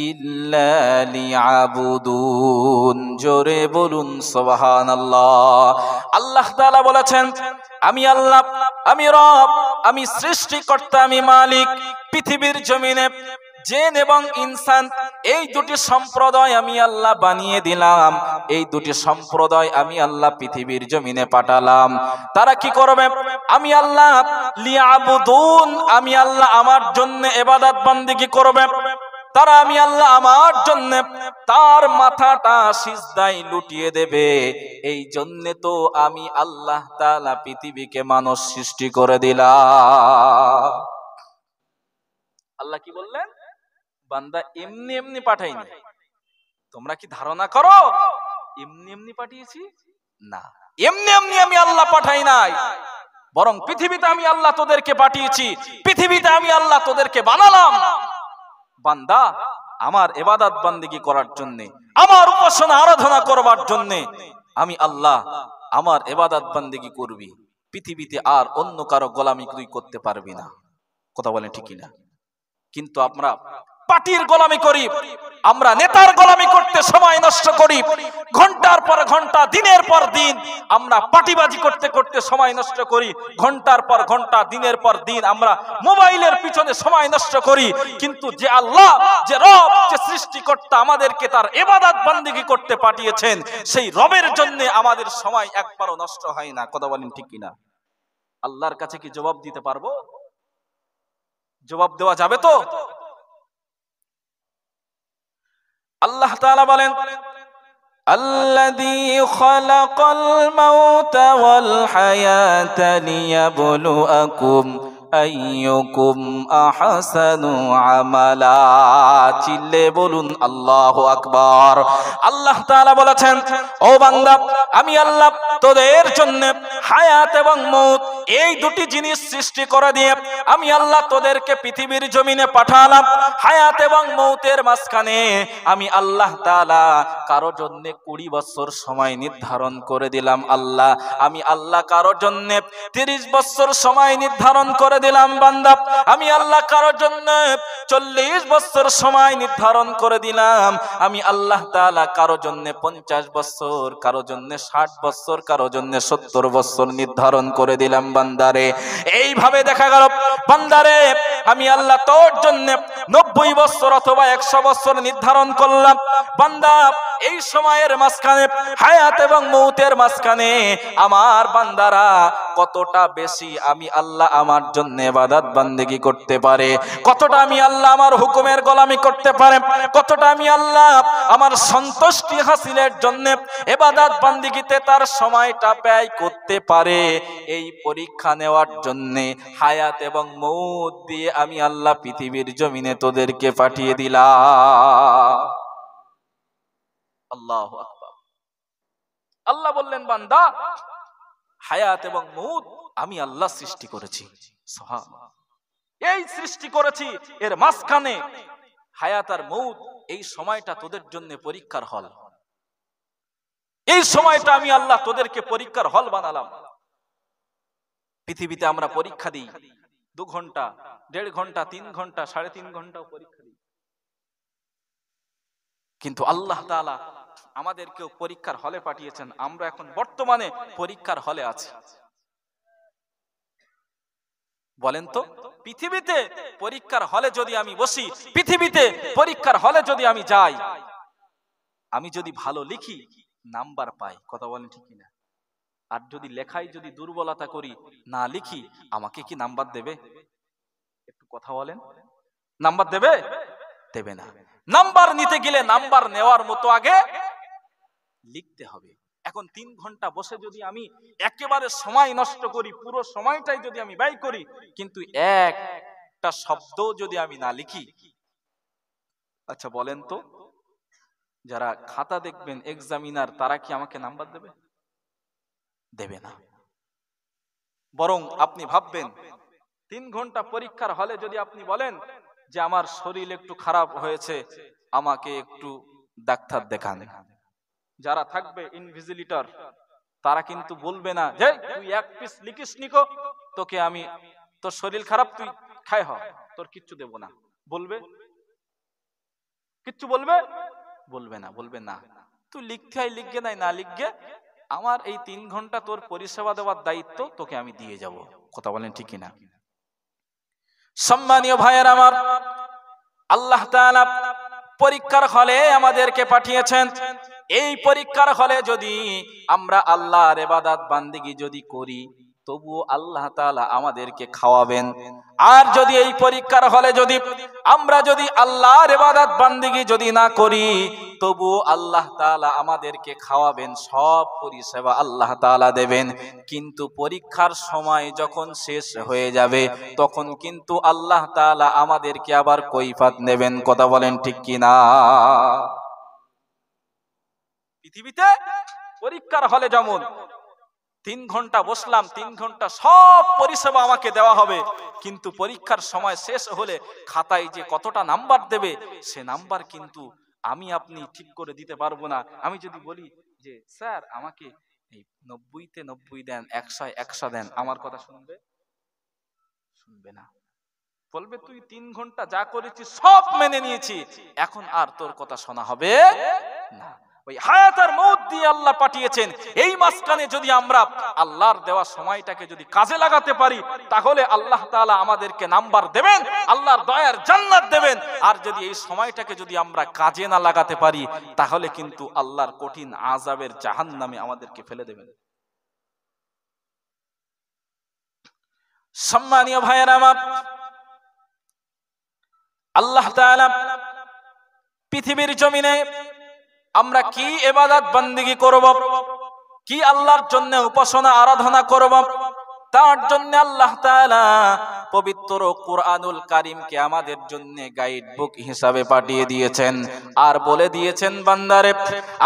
ইল্লা লিয়াবুদুন। জোরে বলুন সুবহানাল্লাহ। আল্লাহ তাআলা বলেছেন আমি আল্লাহ, আমি রব, আমি সৃষ্টিকর্তা, আমি মালিক। পৃথিবীর জমিনে জিন এবং ইনসান এই দুটি সম্প্রদায় আমি আল্লাহ বানিয়ে দিলাম, এই দুটি সম্প্রদায় আমি আল্লাহ পৃথিবীর জমিনে পাঠালাম। তারা কি করবে? আমি আল্লাহ লিয়াবুদুন, আমি আল্লাহ আমার জন্য ইবাদত বান্দেগী করবে। তারা আমি আল্লাহ আমার জন্য তার মাথাটা সিজদায় লুটিয়ে দেবে। এই জন্য তো আমি আল্লাহ তাআলা পৃথিবীকে মানুষ সৃষ্টি করে দিলাম। আল্লাহ কি বললেন? বান্দা এমনি এমনি পাঠাইনি। তোমরা কি ধারণা করো এমনি এমনি পাঠিয়েছি? না, এমনি এমনি আমি আল্লাহ পাঠাই নাই, বরং পৃথিবীতে আমি আল্লাহ তোদেরকে পাঠিয়েছি, পৃথিবীতে আমি আল্লাহ তোদেরকে বানালাম বান্দা আমার ইবাদত বান্দেগী করার জন্য, আমার উপাসনা আরাধনা করবার জন্য। আমি আল্লাহ আমার ইবাদত বান্দেগী করবি, পৃথিবীতে আর অন্য কারো গোলামি তুই করতে পারবি না। কথা বলেন ঠিক কিনা? কিন্তু আমরা পার্টির গোলামি করি, আমরা নেতার গোলামি করতে সময় নষ্ট করি, ঘন্টার পর ঘন্টা দিনের পর দিন আমরা পার্টিবাজি করতে করতে সময় নষ্ট করি, ঘন্টার পর ঘন্টা দিনের পর দিন আমরা মোবাইলের পিছনে সময় নষ্ট করি। কিন্তু যে আল্লাহ, যে রব, যে সৃষ্টিকর্তা আমাদেরকে তার ইবাদত বান্দেগী করতে পাঠিয়েছেন, সেই রবের জন্য আমাদের সময় একবারও নষ্ট হয় না। কথা বলেন ঠিক কিনা? আল্লাহর কাছে কি জবাব দিতে পারবো? জবাব দেওয়া যাবে তো? আল্লাহ তাআলা বলেন আল্লাযী খালাকাল মাউতা ওয়াল হায়াতা লিয়াবলুয়াকুম আইয়ুকুম আহসানু আমালা। চিল্লে বলুন আল্লাহু আকবার। আল্লাহ তাআলা বলেছেন ও বান্দা আমি আল্লাহ তোদের জন্য হায়াত এবং মউত এই দুটি জিনিস সৃষ্টি করে দিয়ে আমি আল্লাহ তোদেরকে পৃথিবীর জমিনে পাঠালাম। হায়াত এবং মউতের মাঝখানে আমি আল্লাহ তাআলা কারো জন্য 20 বছর সময় নির্ধারণ করে দিলাম। আল্লাহ আমি আল্লাহ কারো জন্য 30 বছর সময় নির্ধারণ করে দিলাম। বান্দা আমি আল্লাহ কারো জন্য 40 বছর সময় নির্ধারণ করে দিলাম। আমি আল্লাহ তাআলা কারো জন্য 50 বছর, কারো জন্য 60 বছর, কারো জন্য 70 বছর নির্ধারণ করে দিলাম। বান্দারে এইভাবে দেখা গেল বান্দারে আমি আল্লাহ তোর জন্য 90 বছর অথবা 100 বছর নির্ধারণ করলাম। বান্দা এই সময়ের মাঝখানে হায়াত এবং মউতের মাঝখানে আমার বান্দারা কতটা বেশি আমি আল্লাহ আমার জন্য ইবাদত বান্দেগী করতে পারে, কতটা আমি আল্লাহ আমার হুকুমের গোলামি করতে পারে, কতটা আমি আল্লাহ আমার সন্তুষ্টি হাসিলের জন্য ইবাদত বান্দেগীতে তার সময়টা ব্যয় করতে পারে, এই পরীক্ষা নেওয়ার জন্য হায়াত এবং মউত দিয়ে আমি আল্লাহ পৃথিবীর জমিনে তোদেরকে পাঠিয়ে দিলাম। আল্লাহু আকবার। আল্লাহ বললেন বান্দা হায়াত এবং মউত আমি আল্লাহ সৃষ্টি করেছি। সুবহানাল্লাহ। এই সৃষ্টি করেছি, এর মাঝখানে হায়াত আর মউত, এই সময়টা তোদের জন্য পরীক্ষার হল। এই সময়টা আমি আল্লাহ তোদেরকে পরীক্ষার হল বানালাম। পৃথিবীতে আমরা পরীক্ষা দিই 2 ঘন্টা, 1.5 ঘন্টা, 3 ঘন্টা, 3.5 ঘন্টাও পরীক্ষা দিই, কিন্তু আল্লাহ তাআলা আমাদেরকেও পরীক্ষার হলে পাঠিয়েছেন। আমরা এখন বর্তমানে পরীক্ষার হলে আছি। বলেন তো, পৃথিবীতে পরীক্ষার হলে যদি আমি বসি, পৃথিবীতে পরীক্ষার হলে যদি আমি যাই, আমি যদি ভালো লিখি নাম্বার পাই, কথা বলেন ঠিক কিনা? আর যদি লেখায় যদি দুর্বলতা করি, না লিখি, আমাকে কি নাম্বার দেবে? একটু কথা বলেন, নাম্বার দেবে? দেবে না। নাম্বার নিতে গেলে নাম্বার নেওয়ার মতো আগে লিখতে হবে। এখন 3 ঘন্টা বসে যদি আমি একেবারে সময় নষ্ট করি, পুরো সময়টাই যদি আমি ব্যয় করি, কিন্তু একটা শব্দ যদি আমি না লিখি, আচ্ছা বলেন তো, যারা খাতা দেখবেন এক্সামিনার, তারা কি আমাকে নাম্বার দেবে? দেবে না। বরং আপনি ভাববেন 3 ঘন্টা পরীক্ষার হলে যদি আপনি বলেন যে আমার শরীর একটু খারাপ হয়েছে, আমাকে একটু ডাক্তার দেখান, যারা থাকবে ইনভিজিলেটর, তারা কিন্তু বলবে না যে তুই 1 পিস লিখিস নিকো, তোকে আমি, তোর শরীর খারাপ, তুই খাই হ, তোর কিচ্ছু দেব না। বলবে? কিচ্ছু বলবে? বলবে না। বলবে না, তুই লিখতে হয় লিখগে, নাই না লিখগে, আমার এই 3 ঘন্টা তোর পরিষেবা দেওয়ার দায়িত্ব তোকে আমি দিয়ে যাব। কথা বলেন ঠিক কিনা? সম্মানীয় ভাইয়ের আমার, আল্লাহ তাআলা পরীক্ষার হলে আমাদেরকে পাঠিয়েছেন। এই পরীক্ষার হলে যদি আমরা আল্লাহর ইবাদত বান্দিগি যদি করি, তবুও আল্লাহ তাআলা আমাদেরকে খাওয়াবেন। আর যদি এই পরীক্ষার হলে যদি আমরা যদি আল্লাহর ইবাদত বান্দিগি যদি না করি, তবুও আল্লাহ তাআলা আমাদেরকে খাওয়াবেন, সব পরিষেবা আল্লাহ তাআলা দেবেন। কিন্তু পরীক্ষার সময় যখন শেষ হয়ে যাবে, তখন কিন্তু আল্লাহ তাআলা আমাদেরকে আবার কৈফিয়ত নেবেন। কথা বলেন ঠিক কিনা? পৃথিবীতে পরীক্ষার হলে যেমন 3 ঘন্টা বসলাম, 3 ঘন্টা সব পরিষেবা আমাকে দেওয়া হবে, কিন্তু পরীক্ষার সময় শেষ হলে খাতায় যে কতটা নাম্বার দেবে, সে নাম্বার কিন্তু আমি আপনি ঠিক করে দিতে পারবো না। আমি যদি বলি যে স্যার আমাকে এই 90-তে 90 দেন, 100-এ 100 দেন, আমার কথা শুনবে? শুনবে না। বলবে তুই 3 ঘন্টা যা করেছিস সব মেনে নিয়েছি, এখন আর তোর কথা শোনা হবে না। ওই হায়াত আর মউত দিয়ে আল্লাহ পাঠিয়েছেন। এই মাঝখানে যদি আমরা আল্লাহর দেওয়া সময়টাকে যদি কাজে লাগাতে পারি, তাহলে আল্লাহ তাআলা আমাদেরকে নাম্বার দেবেন, আল্লাহর দয়ার জান্নাত দেবেন। আর যদি এই সময়টাকে যদি আমরা কাজে না লাগাতে পারি, তাহলে কিন্তু আল্লাহর কঠিন আযাবের জাহান্নামে আমাদেরকে ফেলে দেবেন। সম্মানীয় ভাইয়েরা আমার, আল্লাহ তাআলা পৃথিবীর জমিনে আমরা কি ইবাদত বান্দিগি করব, কি আল্লাহর জন্য উপাসনা আরাধনা করব, তার জন্য আল্লাহ তাআলা পবিত্র কুরআনুল কারীমকে আমাদের জন্য গাইড বুক হিসাবে পাঠিয়ে দিয়েছেন। আর বলে দিয়েছেন, বান্দারে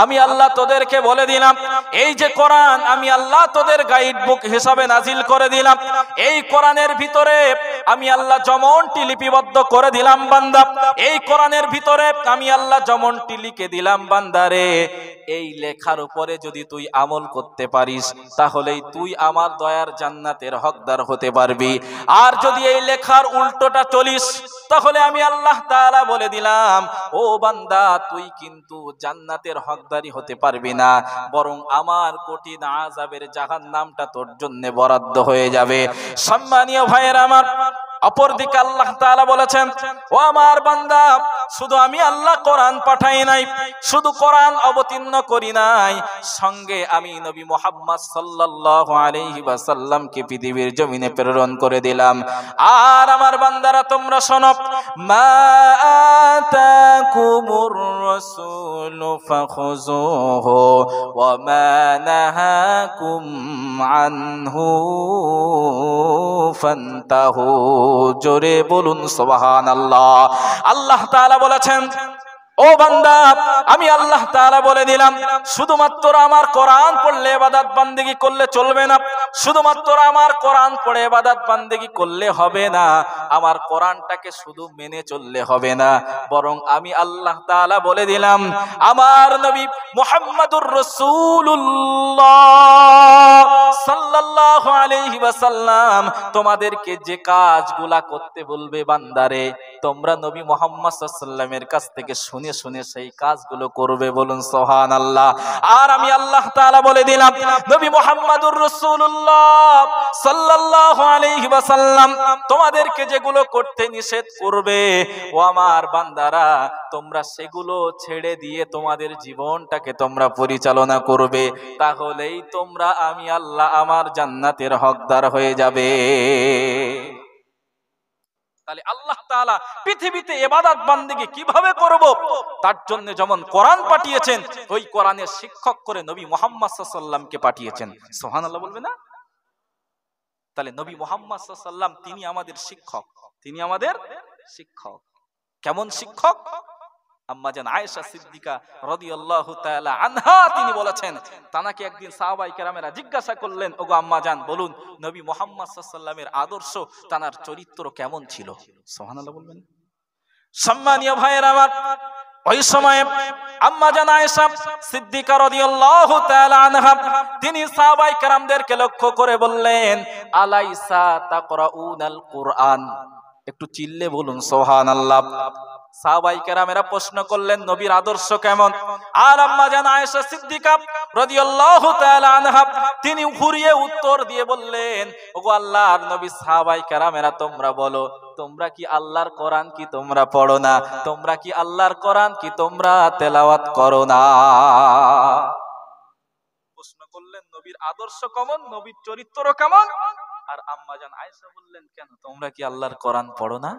আমি আল্লাহ তোদেরকে বলে দিলাম, এই যে কোরআন আমি আল্লাহ তোদের গাইড বুক হিসাবে নাজিল করে দিলাম, এই কোরআনের ভিতরে আমি আল্লাহ যেমনটি লিপিবদ্ধ করে দিলাম বান্দা, এই কোরআনের ভিতরে আমি আল্লাহ যেমনটি লিখে দিলাম বান্দারে, এই লেখার উপরে যদি তুই আমল করতে পারিস, তাহলেই তুই আমার দয়ার জান্নাতের হকদার হতে পারবি। আর যদি এই লেখার উল্টোটা চলিস, তাহলে আমি আল্লাহ তাআলা বলে দিলাম, ও বান্দা তুই কিন্তু জান্নাতের হকদারি হতে পারবি না, বরং আমার কঠিন আযাবের জাহান্নামটা তোর জন্য বরাদ্দ হয়ে যাবে। সম্মানীয় ভাইয়েরা আমার, অপরদিকে আল্লাহ তাআলা বলেছেন, ও আমার বান্দা, শুধু আমি আল্লাহ কোরআন পাঠাই নাই, শুধু কোরআন অবতীর্ণ করি নাই, সঙ্গে আমি নবী মুহাম্মদ সাল্লাল্লাহু আলাইহি ওয়াসাল্লামকে পৃথিবীর জমিনে প্রেরণ করে দিলাম। আর আমার বান্দারা তোমরা শোনো, মা আতাকুমুর রাসূলু ফাখুযুহু ওয়া মা নাহাকুম আনহু ফান্তাহু। জোরে বলুন সুবহানাল্লাহ। আল্লাহ তাআলা বলেছেন, ও বান্দা, আমি আল্লাহ তাআলা বলে দিলাম, শুধুমাত্র আমার কোরআন পড়লে ইবাদত বান্দেগি করলে চলবে না, শুধুমাত্র আমার কোরআন পড়ে ইবাদত বান্দেগি করলে হবে না, আমার কোরআনটাকে শুধু মেনে চললে হবে না, বরং আমি আল্লাহ তাআলা বলে দিলাম, আমার নবী মুহাম্মদুর রাসূলুল্লাহ সাল্লাল্লাহু আলাইহি ওয়াসাল্লাম তোমাদেরকে যে কাজগুলা করতে বলবে বান্দারে, তোমরা নবী মুহাম্মদ সাল্লাল্লাহু আলাইহি ওয়াসাল্লামের কাছ থেকে শুনে শুনে সেই কাজগুলো করবে, বলুন সুবহানাল্লাহ। আর আমি আল্লাহ তাআলা বলে দিলাম, নবী মুহাম্মদুর রাসূলুল্লাহ সাল্লাল্লাহু আলাইহি ওয়াসাল্লাম তোমাদেরকে যেগুলো করতে নিষেধ করবে, ও আমার বান্দারা, তোমরা সেগুলো ছেড়ে দিয়ে তোমাদের জীবনটাকে তোমরা পরিচালনা করবে, তাহলেই তোমরা আমি আল্লাহ আমার জান্নাতের হকদার হয়ে যাবে। তাহলে আল্লাহ তাআলা পৃথিবীতে ইবাদত বান্দেগি কিভাবে করব, তার জন্য যেমন কোরআন পাঠিয়েছেন, ওই কোরআনের শিক্ষক করে নবী মুহাম্মদ সাল্লাল্লাহু আলাইহি ওয়াসাল্লামকে পাঠিয়েছেন। সুবহানাল্লাহ বলবে না? তাহলে নবী মুহাম্মদ সাল্লাল্লাহু আলাইহি ওয়াসাল্লাম তিনি আমাদের শিক্ষক, তিনি আমাদের শিক্ষক। কেমন শিক্ষক? আম্মাজান আয়েশা সিদ্দিকা রাদিয়াল্লাহু তাআলা আনহা তিনি বলেছেন, তানাকে একদিন সাহাবায়ে কেরামেরা জিজ্ঞাসা করলেন, ওগো আম্মাজান বলুন নবী মুহাম্মদ সাল্লাল্লাহু আলাইহি ওয়াসাল্লামের আদর্শ, তানার চরিত্র কেমন ছিল? সুবহানাল্লাহ বলবেন। সম্মানীয় ভাইয়েরা আমার, ওই সময়ে আম্মাজান আয়েশা সিদ্দিকা রাদিয়াল্লাহু তাআলা আনহা তিনি সাহাবায়ে কেরামদেরকে লক্ষ্য করে বললেন, আলাইসা তাকরাউনাল কুরআন। একটু চিল্লে বলুন সুবহানাল্লাহ। সাহাবায়ে কেরামেরা প্রশ্ন করলেন নবীর আদর্শ কেমন? আর আম্মাজান আয়েশা সিদ্দিকা রাদিয়াল্লাহু তাআলা আনহা তিনি ঘুরিয়ে উত্তর দিয়ে বললেন, ওগো আল্লাহর নবী, সাহাবায়ে কেরামেরা তোমরা বলো, তোমরা কি আল্লাহর কোরআন কি তোমরা পড়ো না? তোমরা কি আল্লাহর কোরআন কি তোমরা তেলাওয়াত করো না? প্রশ্ন করলেন নবীর আদর্শ কেমন, নবীর চরিত্র কেমন? আর আম্মাজান আয়েশা বললেন, কেন তোমরা কি আল্লাহর কোরআন পড়ো না?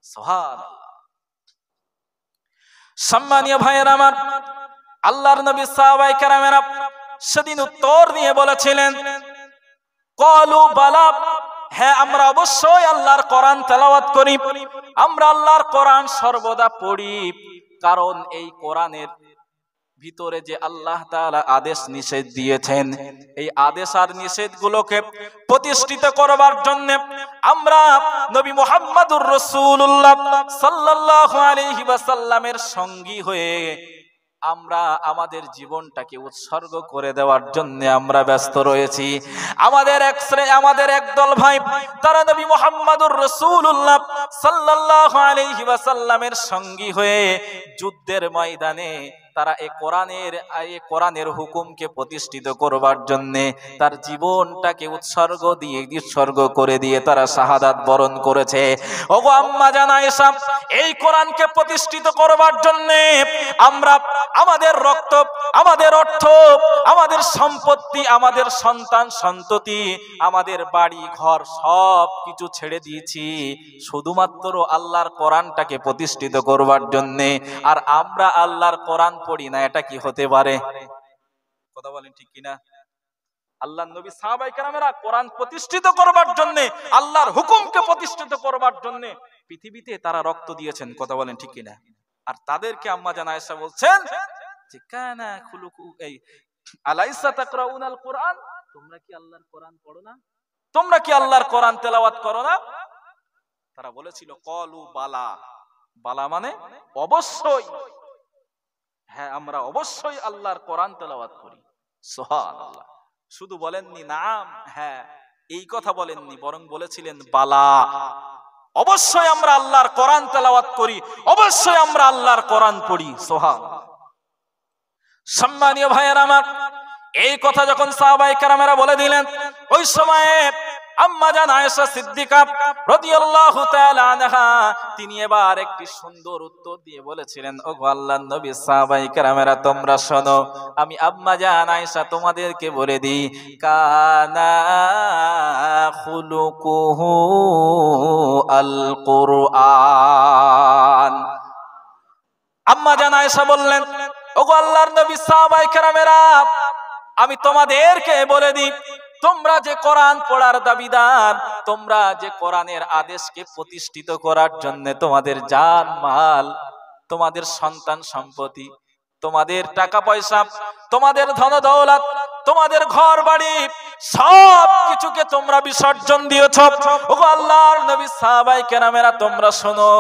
সুবহানাল্লাহ। সম্মানীয় ভাইয়েরা আমার, আল্লাহর নবী সাহাবায়ে কেরামেরা সেদিন উত্তর দিয়ে বলেছিলেন, ক্বালু বালা, হ্যাঁ আমরা অবশ্যই আল্লাহর কোরআন তেলাওয়াত করি, আমরা আল্লাহর কোরআন সর্বদা পড়ি, কারণ এই কোরআনের ভিতরে যে আল্লাহ তাআলা আদেশ নিষেধ দিয়েছেন, এই আদেশ আর নিষেধগুলোকে প্রতিষ্ঠিত করবার জন্য আমরা নবী মুহাম্মদুর রাসূলুল্লাহ সাল্লাল্লাহু আলাইহি ওয়াসাল্লামের সঙ্গী হয়ে আমরা আমাদের জীবনটাকে উৎসর্গ করে দেওয়ার জন্য আমরা ব্যস্ত রয়েছি। আমাদের একদল ভাই, তারা নবী মুহাম্মদুর রাসূলুল্লাহ সাল্লাল্লাহু আলাইহি ওয়াসাল্লামের সঙ্গী হয়ে যুদ্ধের ময়দানে তারা এই কোরআনের হুকুমকে প্রতিষ্ঠিত করবার জন্য তার জীবনটাকে উৎসর্গ করে দিয়ে তারা শাহাদাত বরণ করেছে। ওগো আম্মাজান আয়েশা, এই কোরআনকে প্রতিষ্ঠিত করবার জন্য আমরা আমাদের রক্ত, আমাদের অর্থ, আমাদের সম্পত্তি, আমাদের সন্তান সন্ততি, আমাদের বাড়ি ঘর সব কিছু ছেড়ে দিয়েছি শুধুমাত্র আল্লাহর কোরআনটাকে প্রতিষ্ঠিত করবার জন্য। আর আমরা আল্লাহর কোরআন পড়ি না, এটা কি হতে পারে? কথা বলেন ঠিক কিনা? আল্লাহর নবী সাহাবায়ে কেরামেরা কোরআন প্রতিষ্ঠিত করবার জন্য, আল্লাহর হুকুমকে প্রতিষ্ঠিত করবার জন্য পৃথিবীতে তারা রক্ত দিয়েছেন। কথা বলেন ঠিক কিনা? আর তাদেরকে আম্মাজান আয়েশা বলছেন যে কানা খুলুকু আলাইসা তাকরাউনাল কুরআন, তোমরা কি আল্লাহর কোরআন পড়ো না? তোমরা কি আল্লাহর কোরআন তেলাওয়াত করো না? তারা বলেছিল ক্বালু বালা। বালা মানে অবশ্যই, হ্যাঁ আমরা অবশ্যই আল্লাহর কোরআন তেলাওয়াত করি। সুবহানাল্লাহ। শুধু বলেননি নাম, হ্যাঁ এই কথা বলেননি, বরং বলেছিলেন বালা, অবশ্যই আমরা আল্লাহর কোরআন তেলাওয়াত করি, অবশ্যই আমরা আল্লাহর কোরআন পড়ি। সুবহানাল্লাহ। সম্মানীয় ভাইয়েরা আমার, এই কথা যখন সাহাবায়ে কেরামেরা বলে দিলেন, ওই সময়ে আম্মাজান আয়েশা সিদ্দিকা রাদিয়াল্লাহু তাআলা আনহা তিনি এবার একটি সুন্দর উত্তর দিয়ে বলেছিলেন, ওগো আল্লাহর নবী, সাহাবায়ে কেরামেরা তোমরা শোনো, আমি আম্মাজান আয়েশা তোমাদেরকে বলে দিই, কানা খুলুকুহু আল কুরআন। আম্মাজান আয়েশা বললেন, ওগো আল্লাহর নবী, সাহাবায়ে কেরামেরা আমি তোমাদেরকে বলে দিই, তোমরা যে কোরআন পড়ার দাবিদার, তোমরা যে কোরআনের আদেশকে প্রতিষ্ঠিত করার জন্য তোমাদের জান মাল তোমাদের সন্তান সম্পত্তি, তোমাদের টাকা পয়সা, তোমাদের ধন দৌলত, তোমাদের ঘর বাড়ি, সব কিছুকে তোমরা বিসর্জন দিয়েছো। ওগো আল্লাহর নবী, সাহাবায়ে কেরামেরা তোমরা শোনো,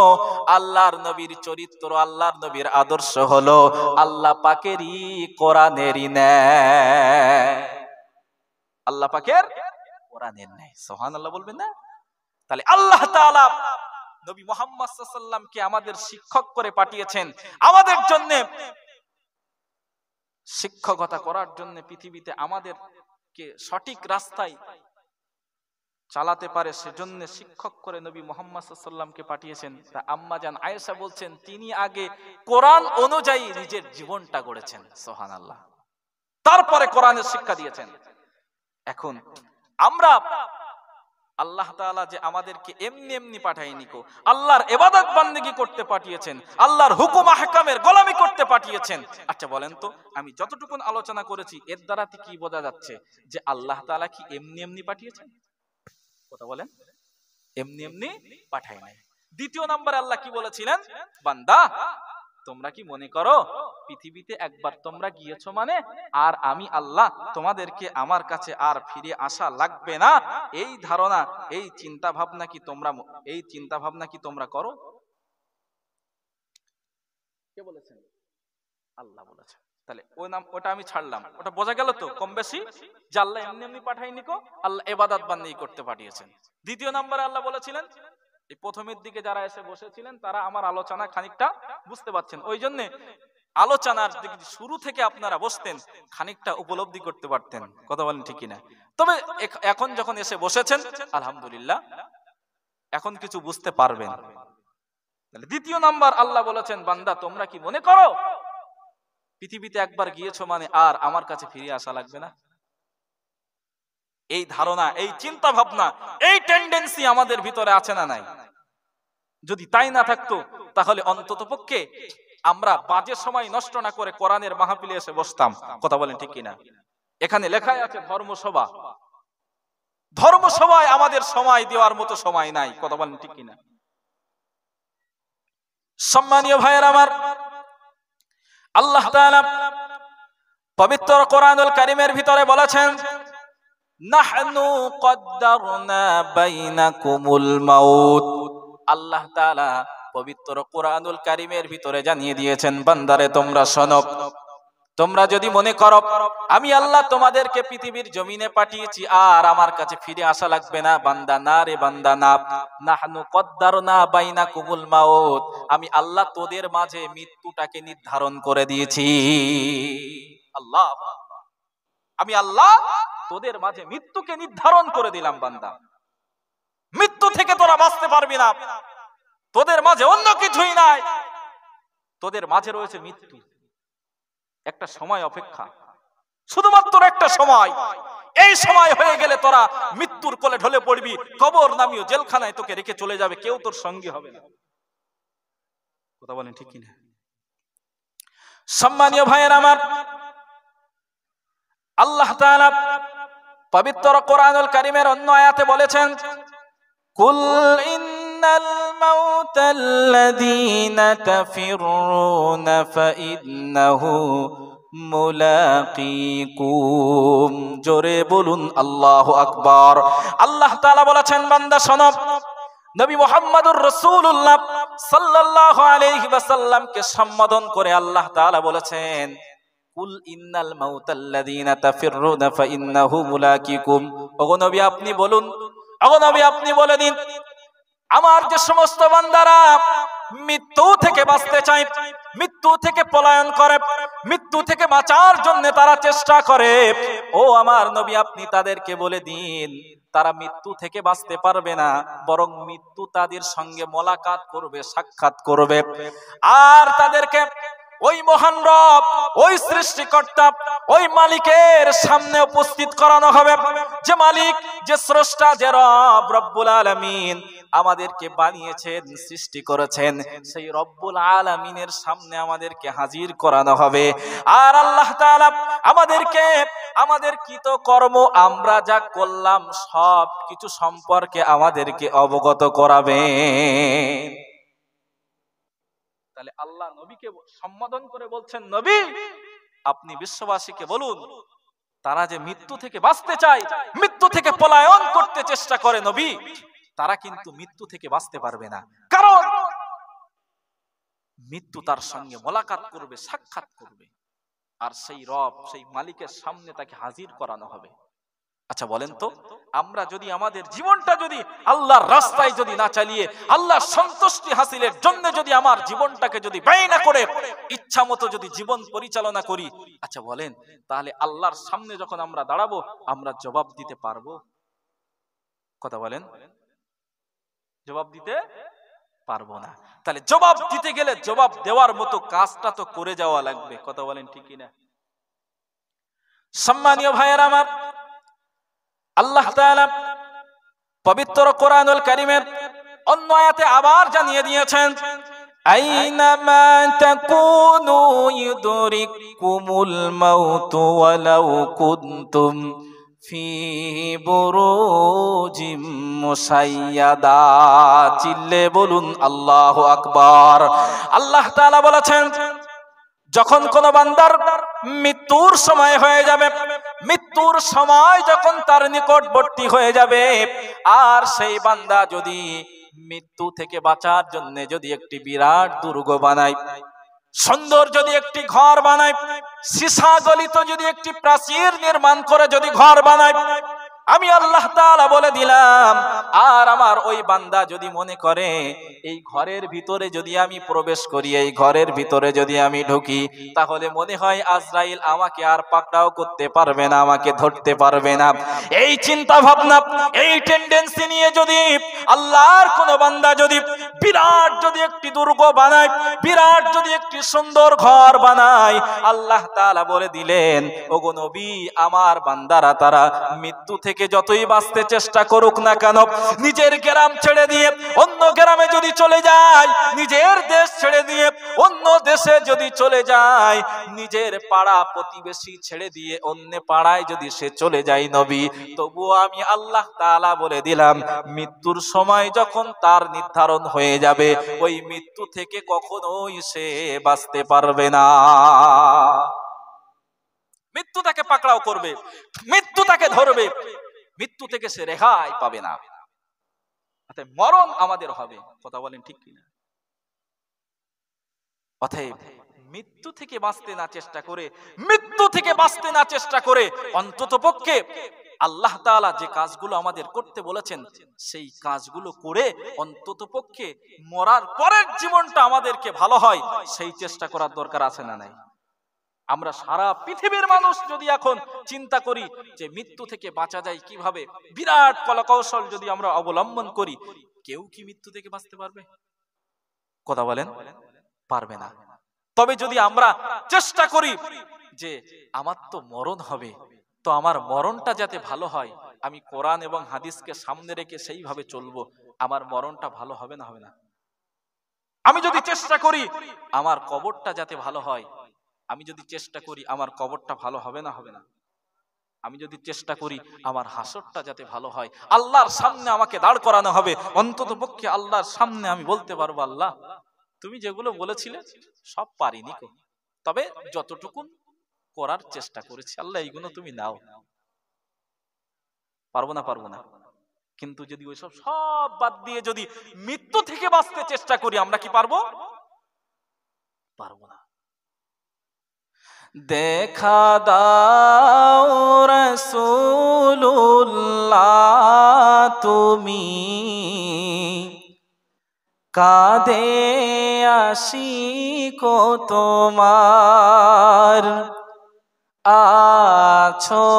আল্লাহর নবীর চরিত্র, আল্লাহর নবীর আদর্শ হলো আল্লাহ পাকেরই কোরআনেরই ন্যায়, আল্লাহ পাকের কোরআনের ন্যায়। সুবহানাল্লাহ বলবেন না? তাহলে আল্লাহ তাআলা নবী মুহাম্মদ সাল্লাল্লাহু আলাইহি ওয়াসাল্লামকে আমাদের শিক্ষক করে পাঠিয়েছেন, আমাদের জন্য শিক্ষকতা করার জন্য, পৃথিবীতে আমাদেরকে সঠিক রাস্তায় চালাতে পারে সেজন্য শিক্ষক করে নবী মুহাম্মদ সাল্লাল্লাহু আলাইহি ওয়াসাল্লামকে পাঠিয়েছেন। তা আম্মা জান আয়েশা বলছেন, তিনি আগে কোরআন অনুযায়ী নিজের জীবনটা গড়েছেন, সুবহানাল্লাহ, তারপরে কোরআনের শিক্ষা দিয়েছেন। এখন আমরা আল্লাহ তাআলা যে আমাদেরকে এমনি এমনি পাঠায়নি কো, আল্লাহর ইবাদত বান্দেগী করতে পাঠিয়েছেন, আল্লাহর হুকুম আহকামের গোলামি করতে পাঠিয়েছেন। আচ্ছা বলেন তো, আমি যতটুকু আলোচনা করেছি এর দ্বারা কি বোঝা যাচ্ছে যে আল্লাহ তাআলা কি এমনি এমনি পাঠিয়েছেন? কথা বলেন, এমনি এমনি পাঠায় নাই। দ্বিতীয় নম্বরে আল্লাহ কি বলেছিলেন? বান্দা, তোমরা কি মনে করো পৃথিবীতে একবার তোমরা গিয়েছো মানে আর আমি আল্লাহ তোমাদেরকে আমার কাছে আর ফিরে আসা লাগবে না, এই ধারণা, এই চিন্তা ভাবনা কি তোমরা করো? কে বলেছেন? আল্লাহ বলেছেন। তাহলে ওটা আমি ছাড়লাম, ওটা বোঝা গেল তো কম বেশি যে আল্লাহ এমনি এমনি পাঠায়নি কো, আল্লাহ ইবাদত বান্দেগী করতে পাঠিয়েছেন। দ্বিতীয় নম্বরে আল্লাহ বলেছিলেন, এই প্রথমের দিকে যারা এসে বসেছিলেন তারা আমার আলোচনা খানিকটা বুঝতে পারছেন, ওই জন্য আলোচনার দিকে শুরু থেকে আপনারা বসতেন, খানিকটা উপলব্ধি করতে পারতেন। কথা বলেন ঠিক কিনা? তবে এখন যখন এসে বসেছেন আলহামদুলিল্লাহ, এখন কিছু বুঝতে পারবেন। দ্বিতীয় নাম্বার আল্লাহ বলেছেন, বান্দা তোমরা কি মনে করো পৃথিবীতে একবার গিয়েছো মানে আর আমার কাছে ফিরে আসা লাগবে না? এই ধারণা, এই চিন্তা ভাবনা, এই টেন্ডেন্সি আমাদের ভিতরে আছে না নাই? যদি তাই না থাকতো তাহলে অন্তত পক্ষে আমরা বাজে সময় নষ্ট না করে কোরআনের মাহফিলে এসে বসতাম। কথা বলেন ঠিক কিনা? এখানে লেখাই আছে ধর্মসভা, ধর্মসভায় আমাদের সময় দেওয়ার মতো সময় নাই। কথা বলেন ঠিক কিনা? সম্মানীয় ভাইয়ের আমার, আল্লাহ তাআলা পবিত্র কোরআনুল কারীমের ভিতরে বলেছেন, নাহনু কদ্দারনা বাইনাকুমুল মাউত। আল্লাহ তাআলা পবিত্র কোরআনুল কারীমের ভিতরে জানিয়ে দিয়েছেন, বান্দারে তোমরা শোনো, তোমরা যদি মনে করো আমি আল্লাহ তোমাদেরকে পৃথিবীর জমিনে পাঠিয়েছি আর আমার কাছে ফিরে আসা লাগবে না, বান্দা না রে বান্দা না। নাহনু কদ্দারনা বাইনাকুমুল মাউত, আমি আল্লাহ তোদের মাঝে মৃত্যুটাকে নির্ধারণ করে দিয়েছি। আল্লাহ, আমি আল্লাহ তোদের মাঝে মৃত্যুকে নির্ধারণ করে দিলাম। বান্দা, মৃত্যু থেকে তোরা বাঁচতে পারবি না, তোদের মাঝে অন্য কিছুই নাই, তোদের মাঝে রয়েছে মৃত্যু। একটা সময় অপেক্ষা, শুধুমাত্র একটা সময়। এই সময় হয়ে গেলে তোরা মৃত্যুর কোলে ঢলে পড়বি, কবর নামীয় জেলখানায় তোকে রেখে চলে যাবে, কেউ তোর সঙ্গী হবে না। কথা বলেন ঠিক কিনা? সম্মানীয় ভাইয়ের আমার, আল্লাহ তাআলা পবিত্র কোরআনুল কারীমের অন্য আয়াতে বলেছেন, কুল ইন্নাল মাউতাল্লাযীনা তাফিরুনা ফাইন্নাহু মুলাকীকুম। জোরে বলুন আল্লাহু আকবার। আল্লাহ তাআলা বলেছেন, বান্দা শোনো, নবী মুহাম্মদুর রাসূলুল্লাহ সাল্লাল্লাহু আলাইহি ওয়াসাল্লামকে সম্বোধন করে আল্লাহ তাআলা বলেছেন, কুল ইন্নাল মাউতাল্লাযীনা তাফিরুনা ফাইন্নাহু মুলাকীকুম। ওগো নবী আপনি বলুন, ওগো নবী আপনি বলে দিন, আমার যে সমস্ত বান্দারা মৃত্যু থেকে বাঁচতে চায়, মৃত্যু থেকে পলায়ন করে, মৃত্যু থেকে বাঁচার জন্য তারা চেষ্টা করে, ও আমার নবী আপনি তাদেরকে বলে দিন, তারা মৃত্যু থেকে বাঁচতে পারবে না, বরং মৃত্যু তাদের সঙ্গে মোলাকাত করবে, সাক্ষাৎ করবে। আর তাদেরকে ওই মহান রব, ওই সৃষ্টিকর্তা, ওই মালিকের সামনে উপস্থিত করানো হবে, যে মালিক, যে স্রষ্টা, যে রব রব্বুল আলামিন আমাদেরকে বানিয়েছেন, সৃষ্টি করেছেন, সেই রব্বুল আলামিনের সামনে আমাদেরকে হাজির করানো হবে। আর আল্লাহ তাআলা আমাদেরকে আমাদের কৃতকর্ম, আমরা যা করলাম সব কিছু সম্পর্কে আমাদেরকে অবগত করাবেন। তাহলে আল্লাহ নবীকে সম্বোধন করে বলছেন, নবী আপনি বিশ্ববাসীকে বলুন, তারা যে মৃত্যু থেকে বাঁচতে চায়, মৃত্যু থেকে পলায়ন করতে চেষ্টা করে নবী, তারা কিন্তু মৃত্যু থেকে বাঁচতে পারবে না। কারণ মৃত্যু তার সঙ্গে মোলাকাত করবে, সাক্ষাৎ করবে, আর সেই রব, সেই মালিকের সামনে তাকে হাজির করানো হবে। আচ্ছা বলেন তো, আমরা যদি আমাদের জীবনটা যদি আল্লাহর রাস্তায় যদি না চালিয়ে আল্লাহর সন্তুষ্টি হাসিলের জন্য যদি আমার জীবনটাকে যদি ব্যয় না করে ইচ্ছা মতো যদি জীবন পরিচালনা করি, আচ্ছা বলেন তাহলে আল্লাহর সামনে যখন আমরা দাঁড়াবো আমরা জবাব দিতে পারবো? কথা বলেন, জবাব দিতে পারবো না। তাহলে জবাব দিতে গেলে জবাব দেওয়ার মতো কাজটা তো করে যাওয়া লাগবে। কথা বলেন ঠিক কিনা? সম্মানীয় ভাইয়েরা আমার, আল্লাহ তাআলা পবিত্র কোরআনুল কারীমের অন্য আয়াতে আবার জানিয়ে দিয়েছেন, আইনামা তাকুনু ইউদরিকুমুল মাউতু ওয়ালাউ কুনতুম ফি বুরুজিম মুসাইয়াদা। চিল্লে বলুন আল্লাহু আকবার। আল্লাহ তাআলা বলেছেন, যখন কোন বান্দার মৃত্যুর সময় হয়ে যাবে, মৃত্যুর সময় যখন তার নিকটবর্তী হয়ে যাবে, আর সেই বান্দা যদি মৃত্যু থেকে বাঁচার জন্য যদি একটি বিরাট দুর্গ বানায়, সুন্দর যদি একটি ঘর বানায়, সীসা গলিত যদি একটি প্রাচীর নির্মাণ করে যদি ঘর বানায়, আমি আল্লাহ তাআলা বলে দিলাম, আর আমার ওই বান্দা যদি মনে করে এই ঘরের ভিতরে যদি আমি প্রবেশ করি, এই ঘরের ভিতরে যদি আমি ঢুকি, তাহলে মনে হয় আজরাইল আমাকে আর পাকড়াও করতে পারবে না, আমাকে ধরতে পারবে না। এই চিন্তা ভাবনা, এই টেন্ডেন্সি নিয়ে যদি আল্লাহর কোন বান্দা যদি বিরাট যদি একটি দুর্গ বানায়, বিরাট যদি একটি সুন্দর ঘর বানায়, আল্লাহ তাআলা বলে দিলেন, ওগো নবী আমার বান্দারা তারা মৃত্যু থেকে যতই বাঁচতে চেষ্টা করুক না কেন, নিজের গ্রাম ছেড়ে দিয়ে অন্য গ্রামে যদি চলে যায়, নিজের দেশ ছেড়ে দিয়ে অন্য দেশে যদি চলে যায়, নিজের পাড়া প্রতিবেশী ছেড়ে দিয়ে অন্য পাড়ায় যদি সে চলে যায় নবী, তবুও আমি আল্লাহ তাআলা বলে দিলাম, মৃত্যুর সময় যখন তার নির্ধারণ হয়ে যাবে, ওই মৃত্যু থেকে কখনোই সে বাঁচতে পারবে না। মৃত্যু তাকে পাকড়াও করবে, মৃত্যু তাকে ধরবে, মৃত্যু থেকে সে রেহাই পাবে না। মরণ আমাদের হবে। কথা বলেন ঠিক কিনা? অতএব মৃত্যু থেকে বাঁচতে না চেষ্টা করে, মৃত্যু থেকে বাঁচতে না চেষ্টা করে অন্তত পক্ষে আল্লাহ তাআলা যে কাজগুলো আমাদের করতে বলেছেন সেই কাজগুলো করে অন্তত পক্ষে মরার পরের জীবনটা আমাদেরকে ভালো হয়, সেই চেষ্টা করার দরকার আছে না নাই? আমরা সারা পৃথিবীর মানুষ যদি এখন চিন্তা করি যে মৃত্যু থেকে বাঁচা যায় কিভাবে, বিরাট কলাকৌশল যদি আমরা অবলম্বন করি, কেউ কি মৃত্যু থেকে বাঁচতে পারবে? কথা বলেন, পারবে না। তবে যদি আমরা চেষ্টা করি যে আমার তো মরণ হবে, তো আমার মরণটা যাতে ভালো হয়, আমি কোরআন এবং হাদিসকে সামনে রেখে সেইভাবে চলবো, আমার মরণটা ভালো হবে না হবে না? আমি যদি চেষ্টা করি আমার কবরটা যাতে ভালো হয়, আমি যদি চেষ্টা করি আমার কবরটা ভালো হবে না হবে না? আমি যদি চেষ্টা করি আমার হাসরটা যাতে ভালো হয়, আল্লাহর সামনে আমাকে দাঁড় করানো হবে, অন্তত পক্ষে আল্লাহর সামনে আমি বলতে পারবো, আল্লাহ তুমি যেগুলো বলেছিলে সব পারিনি, তবে যতটুকু করার চেষ্টা করেছি, আল্লাহ এইগুলো তুমি নাও। পারবো না? পারবো না। কিন্তু যদি ওইসব সব বাদ দিয়ে যদি মৃত্যু থেকে বাঁচতে চেষ্টা করি, আমরা কি পারবো? পারবো না। দেখা দাও রাসূলুল্লাহ তুমি, কাঁদে আশিক তোমার, আছো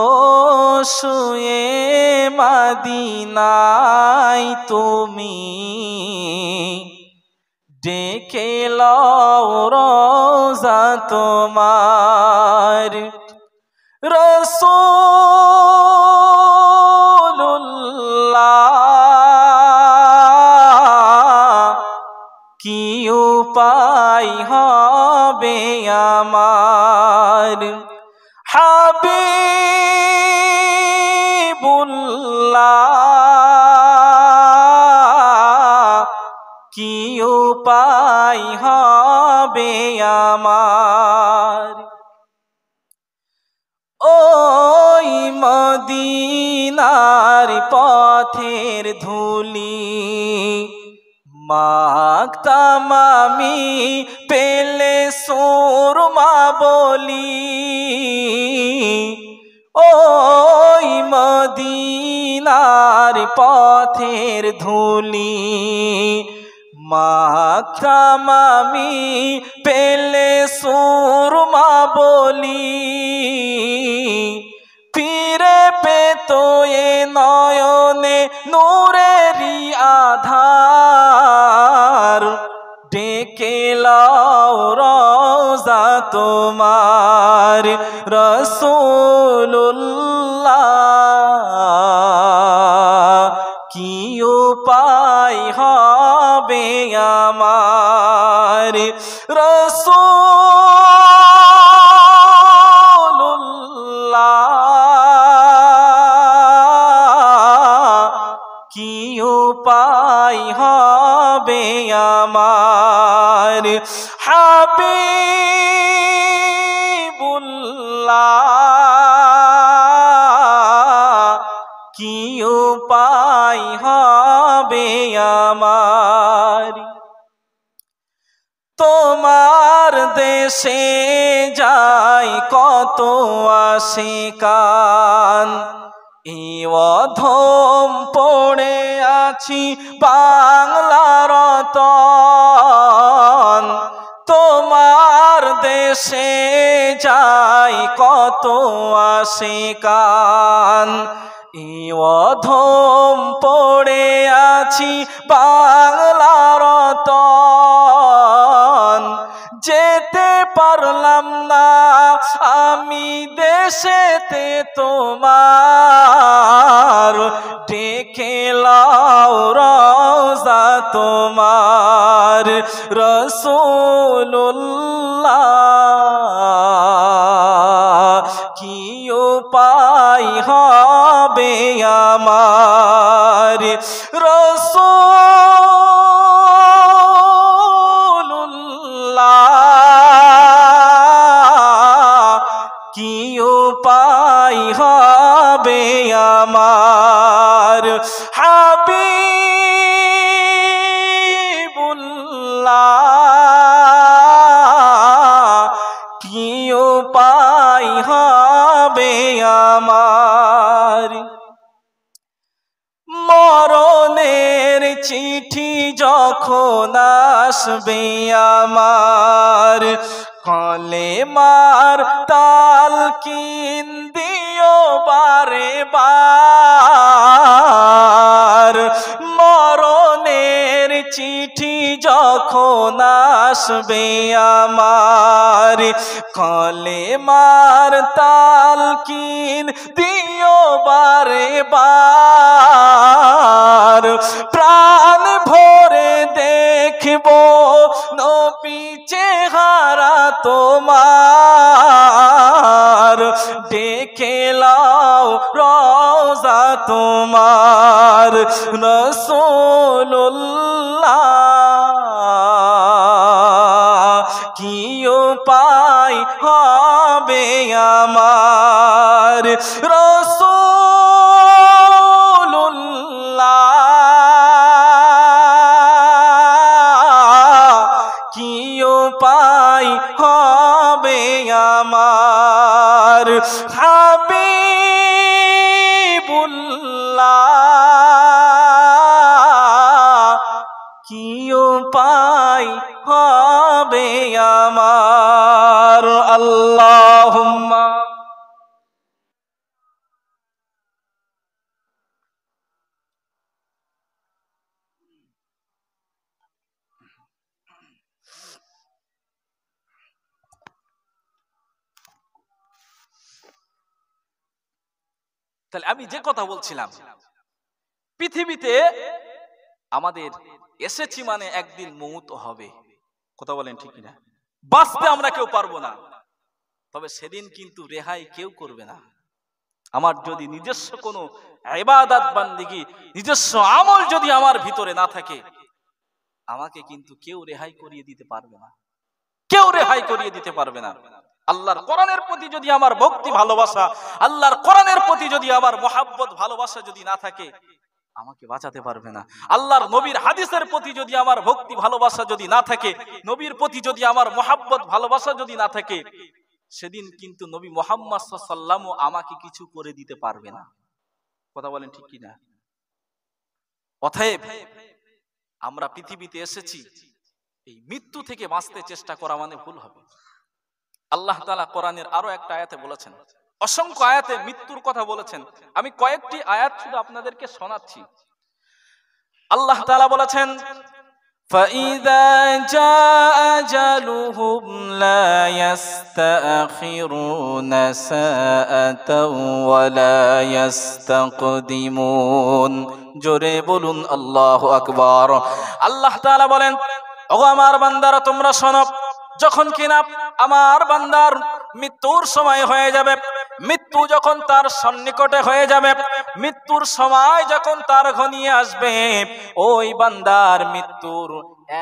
শুয়ে মদিনায় তুমি, ডেকে লও রোজা তোমার। রাসূলুল্লাহ কি উপায় হবে আমার, হাবিবুল্লাহ কি উপায় হবে আমার। ওই মদিনার পথের ধুলি মাখতাম আমি পেলে সুরমা বলি। ওই মদিনার পথের ধুলি মাখতাম আমি পেলে সুরমা বলি। ফিরে পেত এ নয়নে নূরেরই আধার, ডেকে লাও রওজা তোমার রাসূলুল্লাহ। কি উপায় হবে আমার রাসূলুল্লাহ, কি উপায় হবে আমার হাবিবুল্লাহ, কি উপায় হবে আমার। তোমার দেশে যায় কত আশিকান, এই অধম পড়ে আছি বাংলার রতন। তোমার দেশে যায় কত আশিকান, এই অধম পড়ে আছি বাংলার রতন। যেতে পারলাম না আমি দেশেতে তোমার, ডেকে লাও রওজা তোমার রাসূলুল্লাহ। কি উপায় হবে আমার রাসূলুল্লাহ, কি উপায় হবে আমার হাবিবুল্লাহ, কি উপায় হবে আমার। মরণের চিঠি যখন আসবে আমার, কলেমার তালকিন দিও বারে বার। মরণের চিঠি যখন আসবে আমার, কলেমার তালকিন দিও বারে বার। প্রাণ ভরে দেখব নবী চেহারা তোমার, ডেকে লাও রওজা তোমার রাসূলুল্লাহ। কি উপায় হবে আমার রাসূলুল্লাহ, কি উপায় হবে আমার হাবিবুল্লাহ, কি উপায় হবে আমার। আল্লাহুম্মা তাহলে আমি যে কথা বলছিলাম, পৃথিবীতে আমাদের এসেছি মানে একদিন মৌত হবে, কথা বলেন ঠিক কিনা? বাঁচতে আমরা কেউ পারবো না, তবে সেদিন কিন্তু রেহাই কেউ করবে না। আমার যদি নিজস্ব কোনো ইবাদত বান্দিগি, নিজস্ব আমল যদি আমার ভিতরে না থাকে, আমাকে কিন্তু কেউ রেহাই করিয়ে দিতে পারবে না। কেউ রেহাই করিয়ে দিতে পারবে না। আল্লাহর কোরআনের প্রতি যদি আমার ভক্তি ভালোবাসা, আল্লাহর কোরআনের প্রতি যদি আমার মহাব্বত ভালোবাসা যদি না থাকে, আমাকে বাঁচাতে পারবে না। আল্লাহর নবীর হাদিসের প্রতি যদি আমার ভক্তি ভালোবাসা যদি না থাকে, নবীর প্রতি যদি আমার মহাব্বত ভালোবাসা যদি না থাকে, সেদিন কিন্তু নবী মুহাম্মদ সাল্লাল্লাহু আলাইহি ওয়াসাল্লাম আমাকে কিছু করে দিতে পারবে না। কথা বলেন ঠিক কি না? অতএব আমরা পৃথিবীতে এসেছি এই মৃত্যু থেকে বাঁচতে চেষ্টা করা মানে ভুল হবে। আল্লাহ তাআলা কোরআনের আরো একটা আয়াতে বলেছেন, অসংখ্য আয়াতে মৃত্যুর কথা বলেছেন, আমি কয়েকটি আয়াত শুধু আপনাদেরকে শোনাচ্ছি। আল্লাহ তাআলা বলেছেন, فَإِذَا جَاءَ أَجَلُهُمْ لَا يَسْتَأْخِرُونَ سَاعَةً وَلَا يَسْتَقْدِمُونَ। জোরে বলুন আল্লাহু আকবার। আল্লাহ তাআলা বলেন, ওগো আমার বান্দারা তোমরা শোনো, যখন কিনা আমার বান্দার মৃত্যুর সময় হয়ে যাবে, মৃত্যু যখন তার সন্নিকটে হয়ে যাবে, মৃত্যুর সময় যখন তার ঘনিয়ে আসবে, ওই বান্দার মৃত্যুর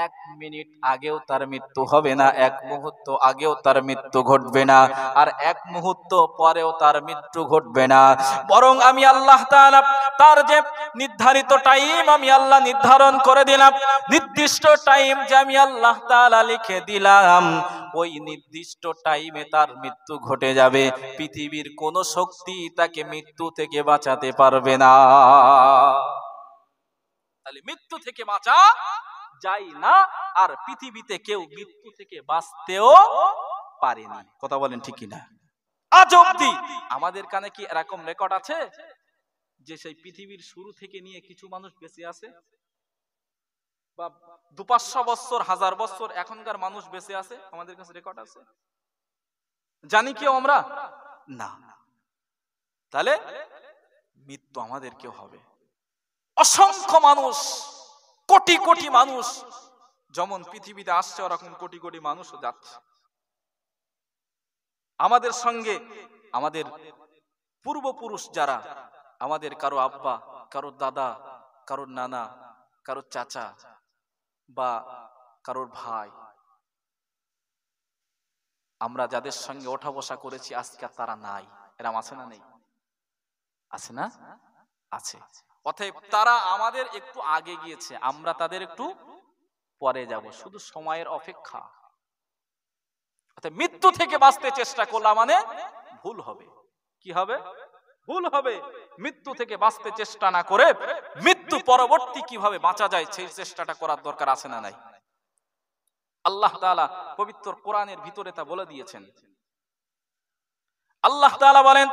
1 মিনিট আগেও তার মৃত্যু হবে না, 1 মুহূর্ত আগেও তার মৃত্যু ঘটবে না, আর 1 মুহূর্ত পরেও তার মৃত্যু ঘটবে না। বরং আমি আল্লাহ তাআলা তার যে নির্ধারিত টাইম আমি আল্লাহ নির্ধারণ করে দিলাম, নির্দিষ্ট টাইম যে আমি আল্লাহ তাআলা লিখে দিলাম, ওই নির্দিষ্ট টাইমে তার মৃত্যু ঘটে যাবে। পৃথিবীর কোন শক্তি তাকে মৃত্যু থেকে বাঁচাতে পারবে না। তাহলে মৃত্যু থেকে বাঁচা যায় না, আর পৃথিবীতে কেউ মৃত্যু থেকে বাঁচতেও পারেনি। কথা বলেন ঠিক কিনা? আজ অবধি আমাদের কানে কি এরকম রেকর্ড আছে যে সেই পৃথিবীর শুরু থেকে নিয়ে কিছু মানুষ বেঁচে আছে, বা 200-500 বছর 1000 বছর এখনকার মানুষ বেঁচে আছে? আমাদের কাছে রেকর্ড আছে? জানি কেউ আমরা? না। তাহলে মৃত্যু আমাদের কেউ হবে। অসংখ্য মানুষ, কোটি কোটি মানুষ যেমন পৃথিবীতে আসছে, ওরকম কোটি কোটি মানুষও যাচ্ছে। আমাদের সঙ্গে আমাদের পূর্বপুরুষ যারা, আমাদের কারো আব্বা, কারো দাদা, কারো নানা, কারো চাচা বা কারোর ভাই, আমরা যাদের সঙ্গে ওঠা বসা করেছি আজকে তারা নাই। এরকম আছে না নেই? আছে না? আছে। অতএব তারা আমাদের একটু আগে গিয়েছে, আমরা তাদের একটু পরে যাব, শুধু সময়ের অপেক্ষা। অতএব মৃত্যু থেকে বাঁচতে চেষ্টা করলা মানে ভুল হবে। কি হবে? ভুল হবে। মৃত্যু থেকে বাঁচতে চেষ্টা না করে মৃত্যু পরবর্তী কিভাবে বাঁচা যায় সেই চেষ্টাটা করার দরকার আছে না নাই? আল্লাহ তাআলা পবিত্র কোরআনের ভিতরে তা বলে দিয়েছেন। আল্লাহ তাআলা বলেন,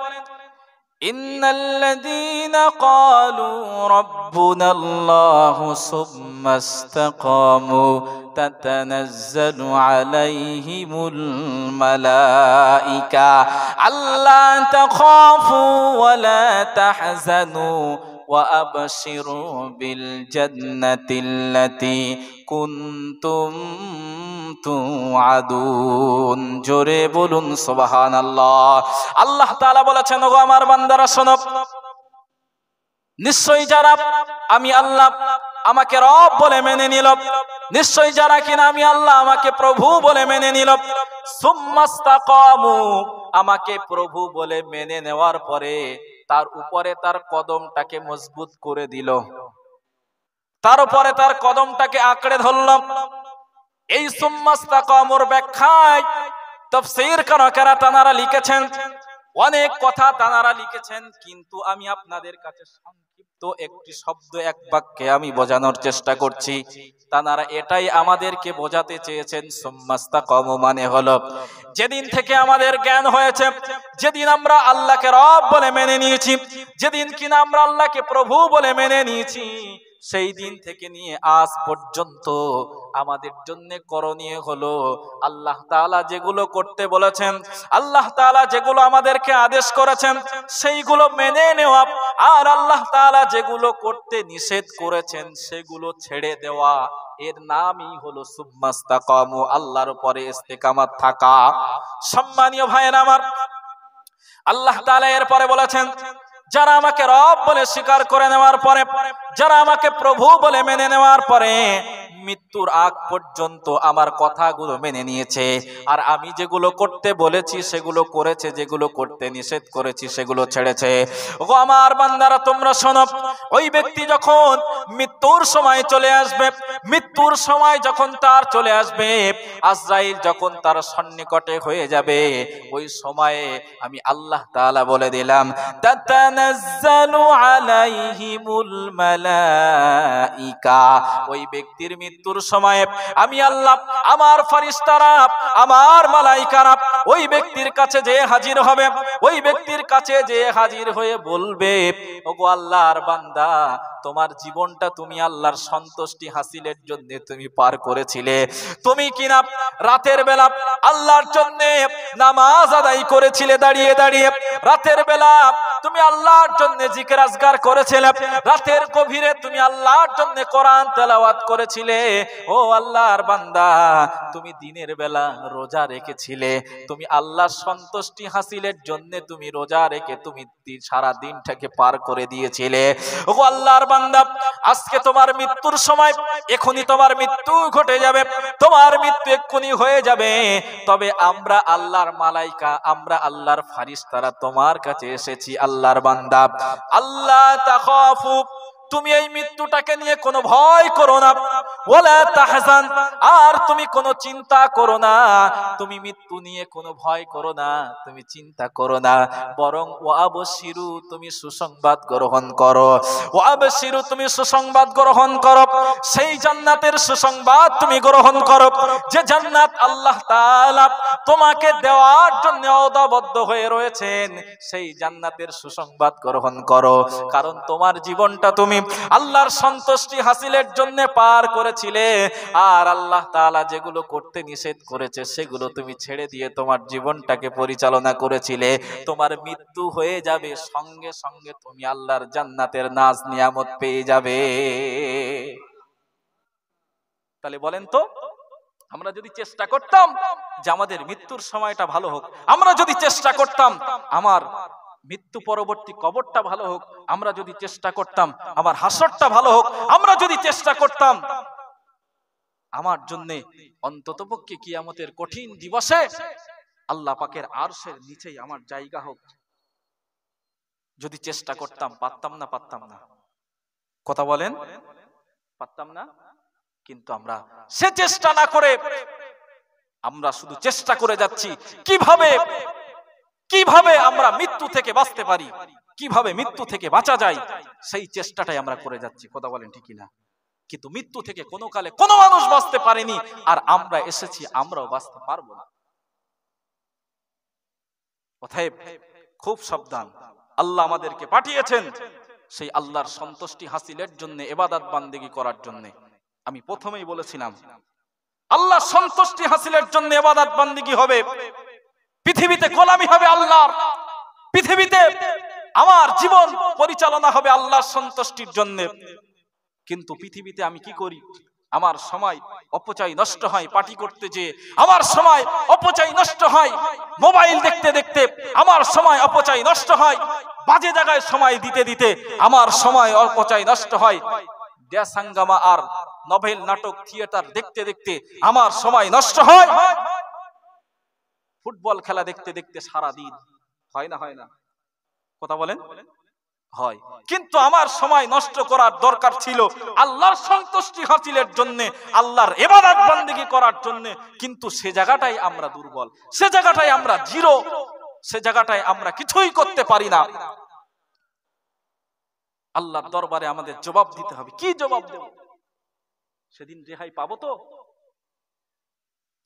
ইন্নাল্লাযীনা ক্বালু রাব্বুনাল্লাহু সুম্মা ইসতাকামু তাতানাজ্জালু আলাইহিমুল মালাইকা আল্লা তাখাফু ওয়া লা তাহজানু ওয়া আবশিরু বিল জান্নাতিল্লাতী কুনতুম তুআদুন। জোরে বলুন সুবহানাল্লাহ। আল্লাহ তাআলা বলেছেন, ওগো আমার বান্দারা শোনো, নিশ্চয়ই যারা আমি আল্লাহ আমাকে রব বলে মেনে নিল, নিশ্চয়ই যারা কিনা আমি আল্লাহ আমাকে প্রভু বলে মেনে নিল, সুম্মাস্তাকামু আমাকে প্রভু বলে মেনে নেওয়ার পরে তার উপরে তার কদমটাকে মজবুত করে দিল, তার উপরে তার কদমটাকে আঁকড়ে ধরল। এই সুম্মাস্তাকামুর ব্যাখ্যায় তাফসীর কারকেরা তানারা লিখেছেন, অনেক কথা তানারা লিখেছেন, কিন্তু আমি আপনাদের কাছে সংক্ষিপ্ত একটি শব্দ, এক বাক্যে আমি বোঝানোর চেষ্টা করছি। তানারা এটাই আমাদেরকে বোঝাতে চেয়েছেন, সুম্মাস্তাকামু মানে হলো যেদিন থেকে আমাদের জ্ঞান হয়েছে, যেদিন আমরা আল্লাহকে রব বলে মেনে নিয়েছি, যেদিন কিনা আমরা আল্লাহকে প্রভু বলে মেনে নিয়েছি, সেই দিন থেকে নিয়ে আজ পর্যন্ত আমাদের জন্য করণীয় হলো আল্লাহ তাআলা যেগুলো করতে বলেছেন, আল্লাহ তাআলা যেগুলো আমাদেরকে আদেশ করেছেন সেইগুলো মেনে নেওয়া, আর আল্লাহ তাআলা যেগুলো করতে নিষেধ করেছেন সেগুলো ছেড়ে দেওয়া। এর নামই হলো সুম্মাস্তাকামু, আল্লাহর উপরে ইস্তেকামাত থাকা। সম্মানীয় ভাইয়েরা আমার, আল্লাহ তাআলা এরপরে বলেছেন, যারা আমাকে রব বলে স্বীকার করে নেওয়ার পরে, যারা আমাকে প্রভু বলে মেনে নেওয়ার পরে মৃত্যুর আগ পর্যন্ত আমার কথাগুলো মেনে নিয়েছে, আর আমি যেগুলো করতে বলেছি সেগুলো করেছে, যেগুলো করতে নিষেধ করেছি সেগুলো ছেড়েছে। ও আমার বান্দারা তোমরা শোনো, ওই ব্যক্তি যখন মৃত্যুর সময় চলে আসবে, মৃত্যুর সময় যখন তার চলে আসবে, আজরাইল যখন তার সন্নিকটে হয়ে যাবে, ওই সময়ে আমি আল্লাহ তাআলা বলে দিলাম, তাতানাজ্জালু আলাইহিমুল মালাইকা। ওই ব্যক্তির মৃত্যুর সময় আমি আল্লাহ, আমার ফেরেশতারা, আমার মালাইকারা ওই ব্যক্তির কাছে যে হাজির হবে, ওই ব্যক্তির কাছে যে হাজির হয়ে বলবে, ওগো আল্লাহর বান্দা, তোমার জীবনটা তুমি আল্লাহর সন্তুষ্টি হাসিলের জন্য তুমি পার করেছিলে। তুমি কিনা রাতের বেলা আল্লাহর জন্য নামাজ আদায় করেছিলে দাঁড়িয়ে দাঁড়িয়ে, রাতের বেলা তুমি আল্লাহর জন্য জিকির আজকার করেছিলে, রাতের গভীরে তুমি আল্লাহর জন্য কোরআন তেলাওয়াত করেছিলে। ও আল্লাহর বান্দা, তুমি দিনের বেলা রোজা রেখেছিলে, তুমি আল্লাহর সন্তুষ্টি হাসিলের জন্য তুমি রোজা রেখে তুমি সারা দিনটাকে পার করে দিয়েছিলে। ও আল্লাহর বান্দা, আজকে তোমার মৃত্যুর সময়, এখনই তোমার মৃত্যু ঘটে যাবে, তোমার মৃত্যু এক্ষুনি হয়ে যাবে, তবে আমরা আল্লাহর মালাইকা, আমরা আল্লাহর ফেরেশতারা তোমার কাছে এসেছি। আল্লাহর বান্দা, আল্লাহ তাখাফু, তুমি এই মৃত্যুটাকে নিয়ে কোনো ভয় করো না, ওয়ালা তাহজান, আর তুমি কোনো চিন্তা করো না, তুমি মৃত্যু নিয়ে কোনো ভয় করো না, তুমি চিন্তা করো না, বরং ওয়াবশিরু, তুমি সুসংবাদ গ্রহণ করো, ওয়াবশিরু, তুমি সুসংবাদ গ্রহণ করো, সেই জান্নাতের সুসংবাদ তুমি গ্রহণ করো, যে জান্নাত আল্লাহ তাআলা তোমাকে দেওয়ার জন্য ওয়াদাবদ্ধ হয়ে রয়েছেন, সেই জান্নাতের সুসংবাদ গ্রহণ করো। কারণ তোমার জীবনটা তুমি আল্লাহর সন্তুষ্টি হাসিলের জন্য পার করেছিলে, আর আল্লাহ তাআলা যেগুলো করতে নিষেধ করেছে সেগুলো তুমি ছেড়ে দিয়ে তোমার জীবনটাকে পরিচালনা করেছিলে। তোমার মৃত্যু হয়ে যাবে, সঙ্গে সঙ্গে তুমি আল্লাহর জান্নাতের নাজ নিয়ামত পেয়ে যাবে। তাহলে বলেন তো, আমরা যদি চেষ্টা করতাম যে আমাদের মৃত্যুর সময়টা ভালো হোক, আমরা যদি চেষ্টা করতাম আমার মৃত্যু পরবর্তী কবরটা ভালো হোক, আমরা যদি চেষ্টা করতাম আমার হাসরটা ভালো হোক, আমরা যদি চেষ্টা করতাম আমার জন্য অন্ততপক্ষে কিয়ামতের কঠিন দিবসে আল্লাহ পাকের আরশের নিচেই আমার জায়গা হোক, যদি চেষ্টা করতাম, পারতাম না? পারতাম না? কথা বলেন, পারতাম না? কিন্তু আমরা সে চেষ্টা না করে আমরা শুধু চেষ্টা করে যাচ্ছি কিভাবে কিভাবে আমরা মৃত্যু থেকে বাঁচতে পারি, কিভাবে মৃত্যু থেকে বাঁচা যায়, সেই চেষ্টাটাই আমরা করে যাচ্ছি। কথা বলেন ঠিক না? কিন্তু মৃত্যু থেকে কোনো কালে কোনো মানুষ বাঁচতে পারেনি, আর আমরা এসেছি, আমরাও বাঁচতে পারবো না। অতএব খুব সাবধান, আল্লাহ আমাদেরকে পাঠিয়েছেন সেই আল্লাহর সন্তুষ্টি হাসিলের জন্য, ইবাদত বান্দেগী করার জন্য। আমি প্রথমেই বলেছিলাম আল্লাহর সন্তুষ্টি হাসিলের জন্য ইবাদত বান্দেগী হবে, পৃথিবীতে গোলামি হবে আল্লাহর, পৃথিবীতে আমার জীবন পরিচালনা হবে আল্লাহর সন্তুষ্টির জন্য। কিন্তু পৃথিবীতে আমি কি করি? আমার সময় অপচয় নষ্ট হয় পার্টি করতে, যে আমার সময় অপচয় নষ্ট হয় মোবাইল দেখতে দেখতে, আমার সময় অপচয় নষ্ট হয় বাজে জায়গায় সময় দিতে দিতে, আমার সময় অপচয় নষ্ট হয় দেশ হাঙ্গামা আর নভেল, নাটক, থিয়েটার দেখতে দেখতে আমার সময় নষ্ট হয়, ফুটবল খেলা দেখতে দেখতে সারা দিন, হয় না? হয় না? কথা বলেন, হয়। কিন্তু আমার সময় নষ্ট করার দরকার ছিল আল্লাহর সন্তুষ্টি হাসিলের জন্য, আল্লাহর ইবাদত বান্দেগী করার জন্য, কিন্তু সে জায়গাটাই আমরা দুর্বল, সে জায়গাটাই আমরা জিরো, সে জায়গাটাই আমরা কিছুই করতে পারি না। আল্লাহর দরবারে আমাদের জবাব দিতে হবে। কি জবাব দেব? সেদিন রেহাই পাবো তো?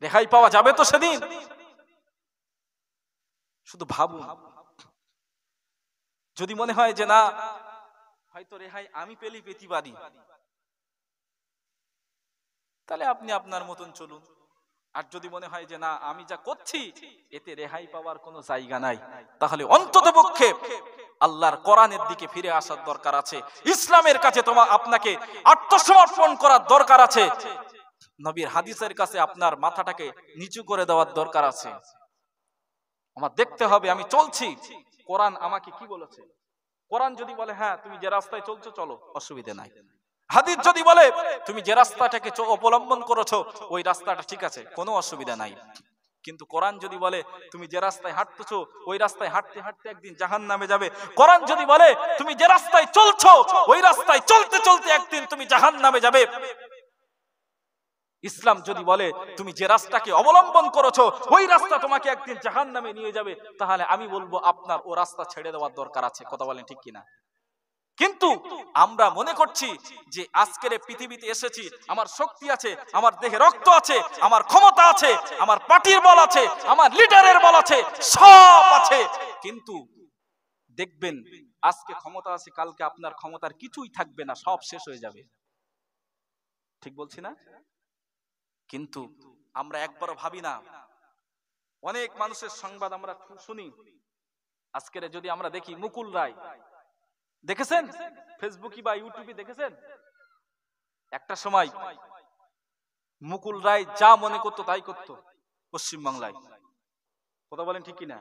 রেহাই পাওয়া যাবে তো সেদিন? শুধু ভাবুন, যদি মনে হয় যে না হয়তো রেহাই আমি পেলেই পেতে পারি, তাহলে আপনি আপনার মতন চলুন। আর যদি মনে হয় যে না আমি যা করছি এতে রেহাই পাওয়ার কোনো জায়গা নাই, তাহলে অন্ততপক্ষে আল্লাহর কোরআনের দিকে ফিরে আসার দরকার আছে, ইসলামের কাছে আপনাকে আত্মসমর্পণ করার দরকার আছে, নবীর হাদিসের কাছে আপনার মাথাটাকে নিচু করে দেওয়ার দরকার আছে। আমার দেখতে হবে আমি চলছি, কোরআন আমাকে কি বলেছে। কোরআন যদি বলে হ্যাঁ তুমি যে রাস্তায় চলছো চলো, অসুবিধা নাই, হাদিস যদি বলে তুমি যে রাস্তাটাকে অবলম্বন করেছো ওই রাস্তাটা ঠিক আছে, কোনো অসুবিধা নাই। কিন্তু কোরআন যদি বলে তুমি যে রাস্তায় হাঁটতেছো ওই রাস্তায় হাঁটতে হাঁটতে একদিন জাহান্নামে যাবে, কোরআন যদি বলে তুমি যে রাস্তায় চলছো ওই রাস্তায় চলতে চলতে একদিন তুমি জাহান্নামে যাবে, ইসলাম যদি বলে তুমি যে রাস্তাকে অবলম্বন করেছো ওই রাস্তা তোমাকে একদিন জাহান্নামে নিয়ে যাবে, তাহলে আমি বলবো আপনার ও রাস্তা ছেড়ে দেওয়ার দরকার আছে। কথা বলেন ঠিক কিনা? কিন্তু আমরা মনে করছি যে আজকের পৃথিবীতে এসেছি, আমার শক্তি আছে, আমার দেহে রক্ত আছে, আমার ক্ষমতা আছে, আমার পার্টির বল আছে, আমার লিডারের বল আছে, সব আছে। কিন্তু দেখবেন আজকে ক্ষমতা আছে, কালকে আপনার ক্ষমতার কিছুই থাকবে না, সব শেষ হয়ে যাবে। ঠিক বলছি না? কিন্তু আমরা একবারও ভাবি না। অনেক মানুষের সংবাদ আমরা শুনি। আজকের যদি আমরা দেখি মুকুল রায়, দেখেছেন ফেসবুকে বা ইউটিউবে দেখেছেন? একটা সময় মুকুল রায় যা মনে করতো তাই করতো পশ্চিম বাংলায়। কথা বলেন ঠিক কিনা?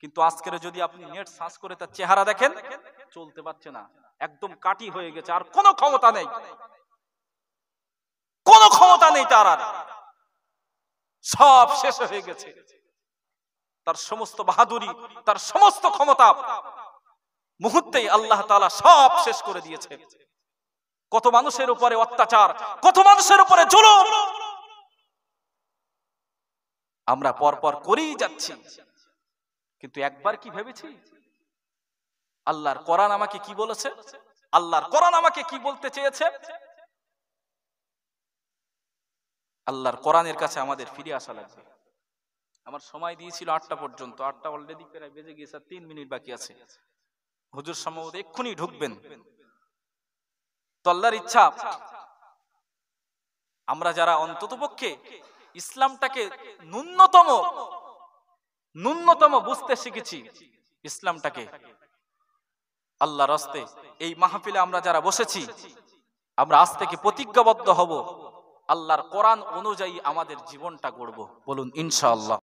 কিন্তু আজকের যদি আপনি নেট সার্চ করে তার চেহারা দেখেন, চলতে পারছে না, একদম কাটি হয়ে গেছে, আর কোনো ক্ষমতা নেই, কোনো ক্ষমতা নেই তার, আর সব শেষ হয়ে গেছে। তার সমস্ত বাহাদুরি, তার সমস্ত ক্ষমতা মুহূর্তেই আল্লাহ তাআলা সব শেষ করে দিয়েছে। কত মানুষের উপরে অত্যাচার, কত মানুষের উপরে জুলুম আমরা পরপর করেই যাচ্ছি। কিন্তু একবার কি ভেবেছি আল্লাহর কোরআন আমাকে কি বলেছে, আল্লাহর কোরআন আমাকে কি বলতে চেয়েছে? আল্লাহর কোরআনের কাছে আমাদের ফিরে আসা লাগবে। আমার সময় দিয়েছিল 8টা পর্যন্ত, 8টা অলরেডি প্রায় বেজে গিয়েছে, 3 মিনিট বাকি আছে। হুজুর সম্ভবত এক্ষুনি ঢুকবেন। তো আল্লাহর ইচ্ছা আমরা যারা অন্ততপক্ষে ইসলামটাকে ন্যূনতম বুঝতে শিখেছি, ইসলামটাকে আল্লাহর রাস্তে, এই মাহফিলে আমরা যারা বসেছি, আমরা আজ থেকে প্রতিজ্ঞাবদ্ধ হব আল্লাহর কোরআন অনুযায়ী আমাদের জীবনটা গড়ব। বলুন ইনশাআল্লাহ।